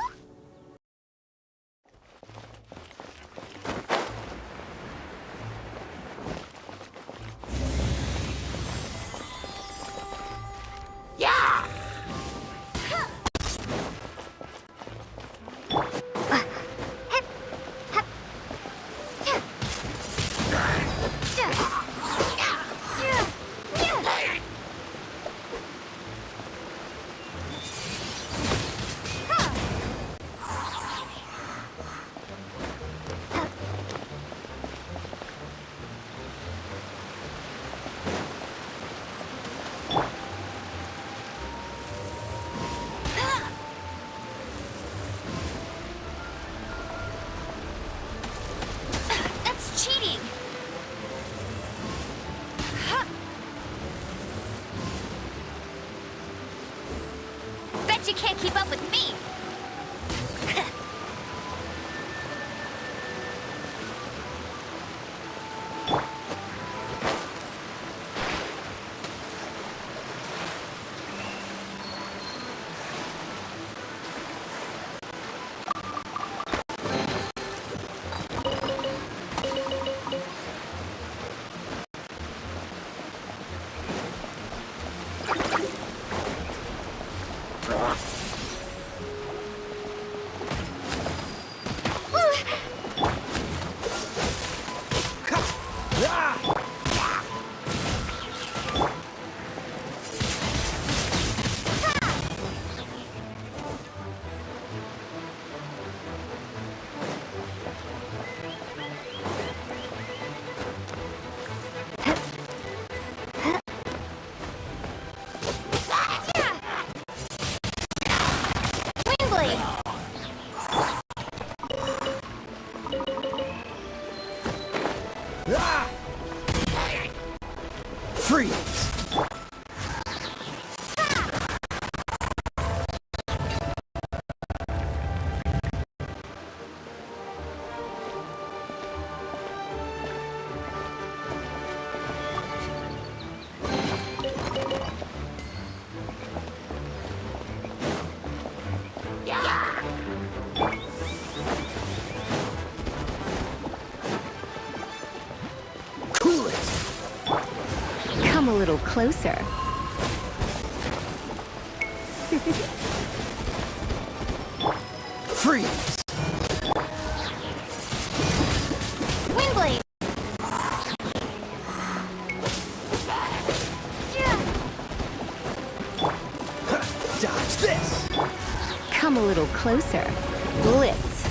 Cheating! Bet you can't keep up with me! Freeze! Cool it! Come a little closer. Freeze! closer. Blitz.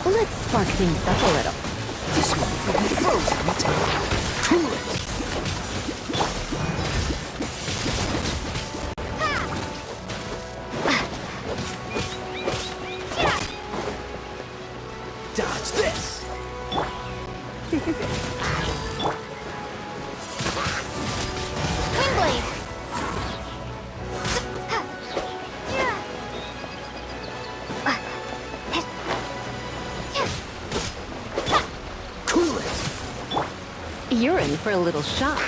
Let's spark things up a little. This one will be frozen. Cool it. Dodge this. Windblade! Cool it. You're in for a little shock.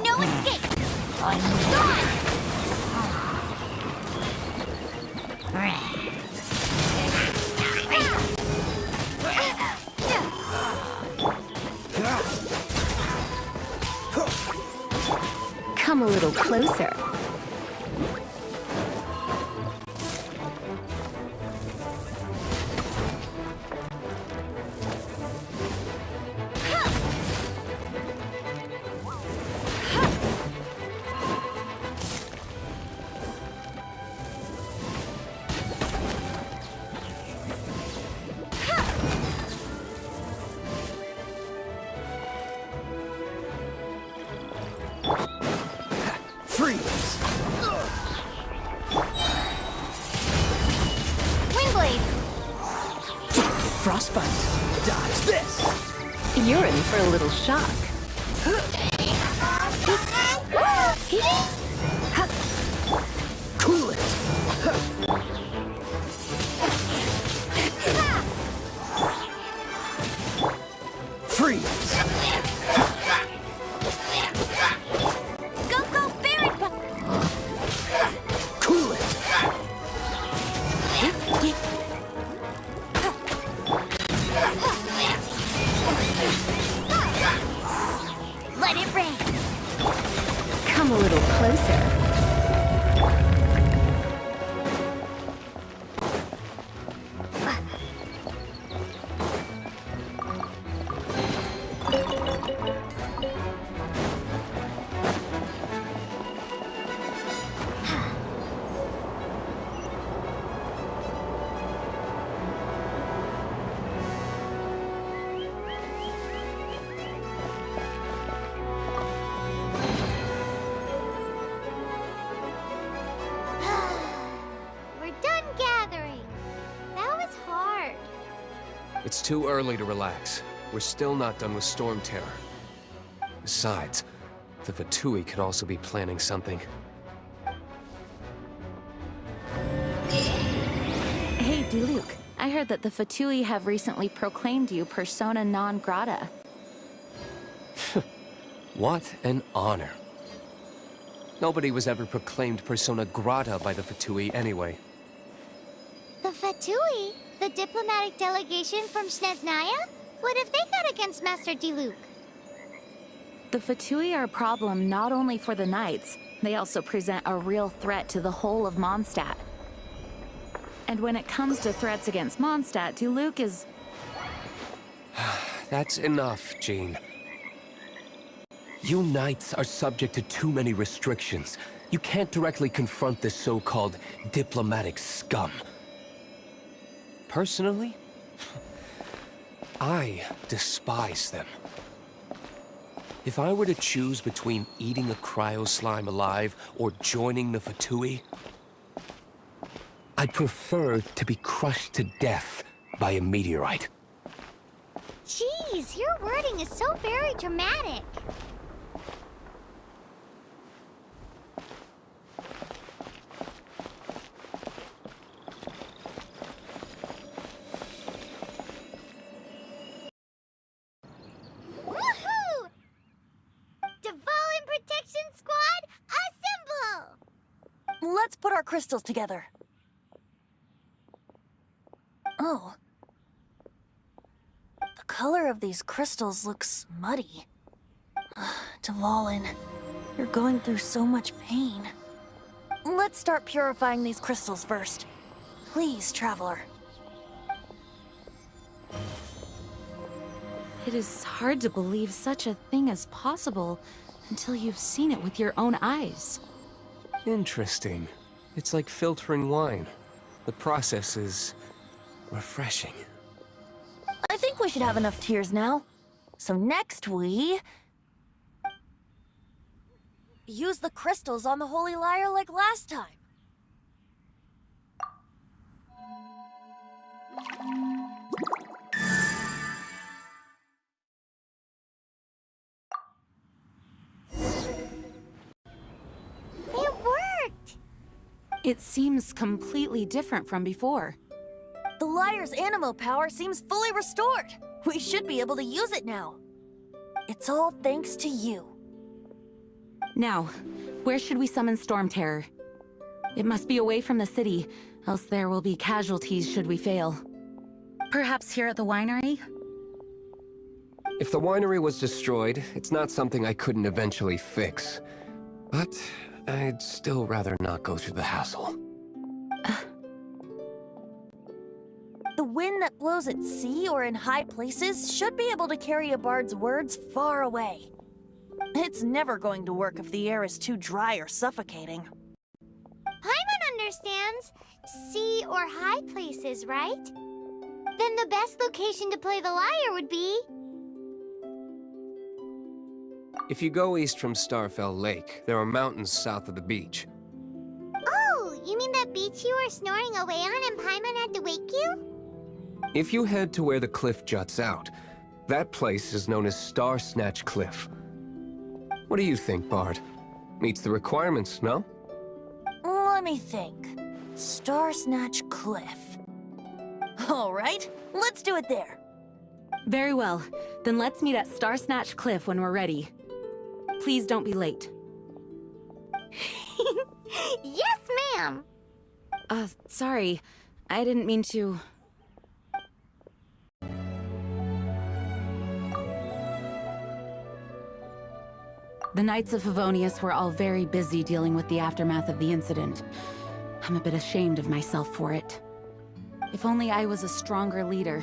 No escape! Come a little closer. Freeze! Windblade! Frostbite! Dodge this! You're in for a little shock. Cool it! Freeze! Go, go, Barret! Cool it! Let it rain! Come a little closer. We're done gathering. That was hard. It's too early to relax. We're still not done with Storm Terror. Besides, The Fatui could also be planning something. Hey, Diluc. I heard that the Fatui have recently proclaimed you persona non grata. What an honor. Nobody was ever proclaimed persona grata by the Fatui anyway. The Fatui? The diplomatic delegation from Snezhnaya? What have they got against Master Diluc? The Fatui are a problem not only for the Knights, they also present a real threat to the whole of Mondstadt. And when it comes to threats against Mondstadt, Diluc is... That's enough, Jean. You Knights are subject to too many restrictions. You can't directly confront this so-called diplomatic scum. Personally, I despise them. If I were to choose between eating a cryo slime alive or joining the Fatui, I'd prefer to be crushed to death by a meteorite. Jeez, your wording is so very dramatic. Woohoo! Dvalin Protection Squad, assemble! Let's put our crystals together. Oh. The color of these crystals looks muddy. Dvalin, you're going through so much pain. Let's start purifying these crystals first. Please, Traveler. It is hard to believe such a thing is possible until you've seen it with your own eyes. Interesting. It's like filtering wine. The process is refreshing. I think we should have enough tears now. So next we... use the crystals on the Holy Lyre like last time. It worked! It seems completely different from before. The Lyre's animo power seems fully restored. We should be able to use it now. It's all thanks to you. Now, where should we summon Storm Terror? It must be away from the city, else there will be casualties should we fail. Perhaps here at the winery? If the winery was destroyed, it's not something I couldn't eventually fix. But I'd still rather not go through the hassle. The wind that blows at sea or in high places should be able to carry a bard's words far away. It's never going to work if the air is too dry or suffocating. Paimon understands. Sea or high places, right? Then the best location to play the lyre would be... If you go east from Starfell Lake, there are mountains south of the beach. Oh, you mean that beach you were snoring away on and Paimon had to wake you? If you head to where the cliff juts out, that place is known as Star Snatch Cliff. What do you think, Bard? Meets the requirements, no? Let me think. Star Snatch Cliff. All right, let's do it there. Very well. Then let's meet at Star Snatch Cliff when we're ready. Please don't be late. Yes, ma'am! Sorry. I didn't mean to... The Knights of Favonius were all very busy dealing with the aftermath of the incident. I'm a bit ashamed of myself for it. If only I was a stronger leader.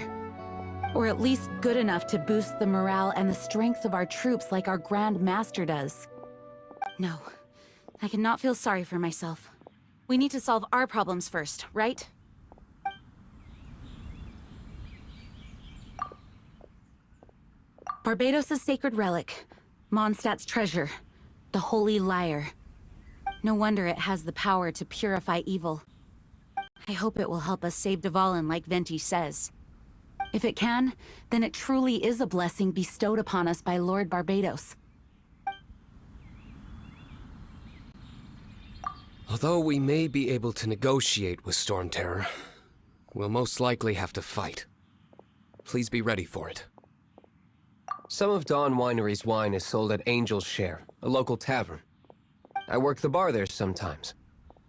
Or at least good enough to boost the morale and the strength of our troops like our Grand Master does. No, I cannot feel sorry for myself. We need to solve our problems first, right? Barbados' sacred relic. Mondstadt's treasure. The Holy Lyre. No wonder it has the power to purify evil. I hope it will help us save Dvalin like Venti says. If it can, then it truly is a blessing bestowed upon us by Lord Barbados. Although we may be able to negotiate with Storm Terror, we'll most likely have to fight. Please be ready for it. Some of Dawn Winery's wine is sold at Angel's Share, a local tavern. I work the bar there sometimes.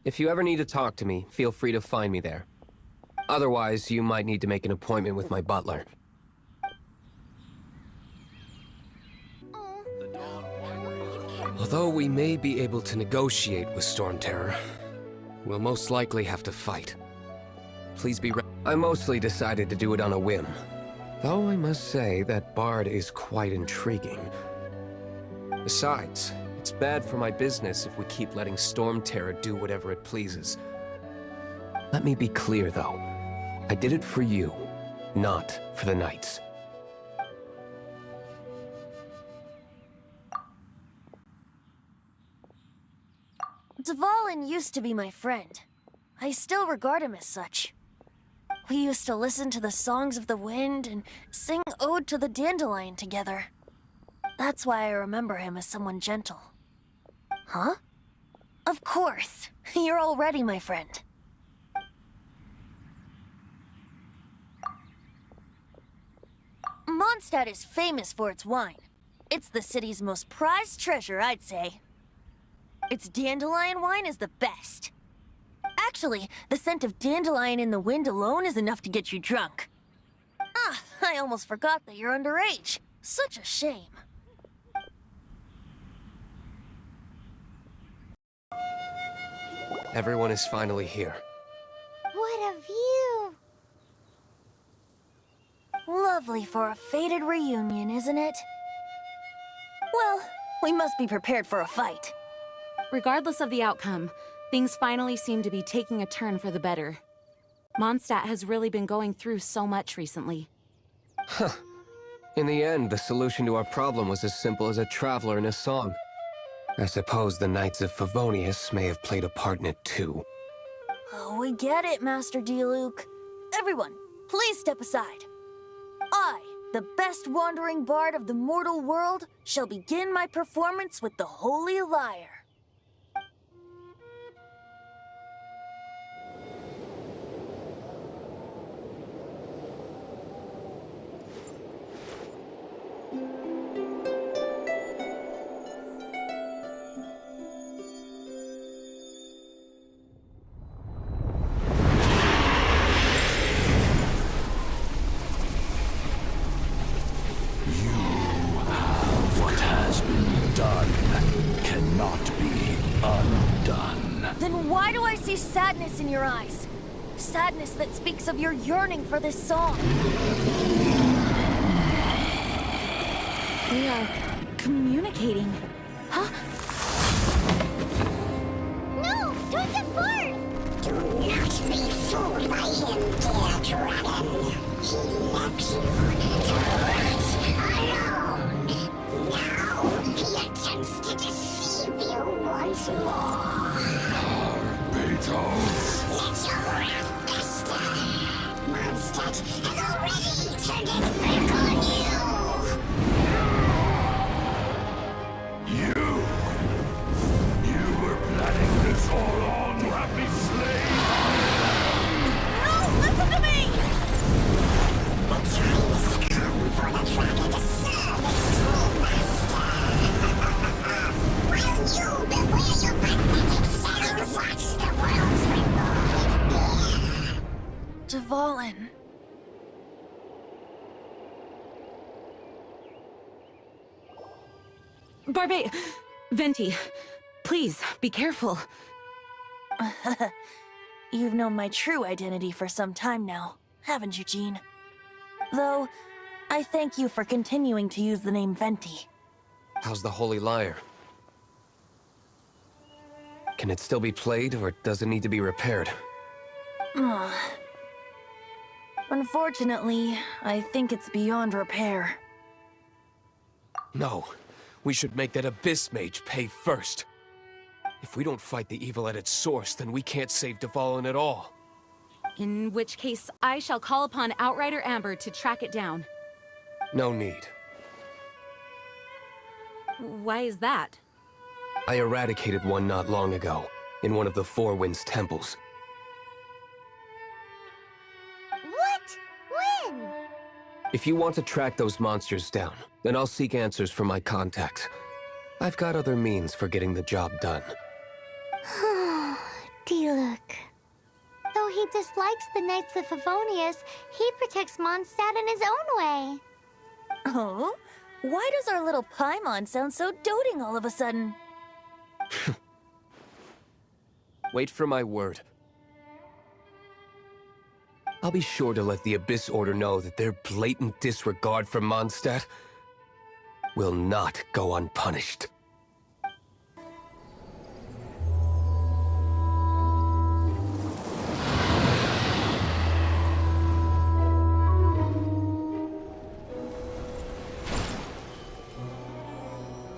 If you ever need to talk to me, feel free to find me there. Otherwise, you might need to make an appointment with my butler. Although we may be able to negotiate with Storm Terror, we'll most likely have to fight. Please be ready. I mostly decided to do it on a whim. Though I must say that Bard is quite intriguing. Besides, it's bad for my business if we keep letting Storm Terror do whatever it pleases. Let me be clear, though. I did it for you, not for the Knights. Dvalin used to be my friend. I still regard him as such. We used to listen to the songs of the wind and sing Ode to the Dandelion together. That's why I remember him as someone gentle. Huh? Of course. You're already my friend. Mondstadt is famous for its wine. It's the city's most prized treasure, I'd say. Its dandelion wine is the best. Actually, the scent of dandelion in the wind alone is enough to get you drunk. Ah, I almost forgot that you're underage. Such a shame. Everyone is finally here. What a view! Lovely for a fated reunion, isn't it? Well, we must be prepared for a fight. Regardless of the outcome, things finally seem to be taking a turn for the better. Mondstadt has really been going through so much recently. Huh. In the end, the solution to our problem was as simple as a traveler in a song. I suppose the Knights of Favonius may have played a part in it too. Oh, we get it, Master Diluc. Everyone, please step aside. I, the best wandering bard of the mortal world, shall begin my performance with the Holy Lyre. Why do I see sadness in your eyes? Sadness that speaks of your yearning for this song. We are communicating. Huh? No! Don't depart! Do not be fooled by him, dear dragon. He left you to rot alone. Now he attempts to deceive you once more. Let your wrath fester. Mondstadt has already turned its back on you. You were planning this all along to have me slain. No, listen to me! The time has come for the dragon to serve its true master. While you beware your magnetic cells, watch the world tremble with fear. Dvalin. Venti, please, be careful. You've known my true identity for some time now, haven't you, Jean? Though, I thank you for continuing to use the name Venti. How's the Holy Lyre? Can it still be played, or does it need to be repaired? Unfortunately, I think it's beyond repair. No. We should make that Abyss Mage pay first. If we don't fight the evil at its source, then we can't save Dvalin at all. In which case, I shall call upon Outrider Amber to track it down. No need. Why is that? I eradicated one not long ago. in one of the Four Winds temples. What? When? If you want to track those monsters down, then I'll seek answers from my contacts. I've got other means for getting the job done. Diluc. Though he dislikes the Knights of Favonius, he protects Mondstadt in his own way. Oh? Why does our little Paimon sound so doting all of a sudden? Wait for my word. I'll be sure to let the Abyss Order know that their blatant disregard for Mondstadt will not go unpunished.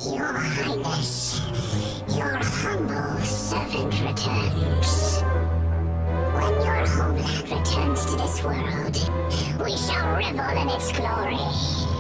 Your Highness, your humble servant returns. When your homeland returns to this world, we shall revel in its glory.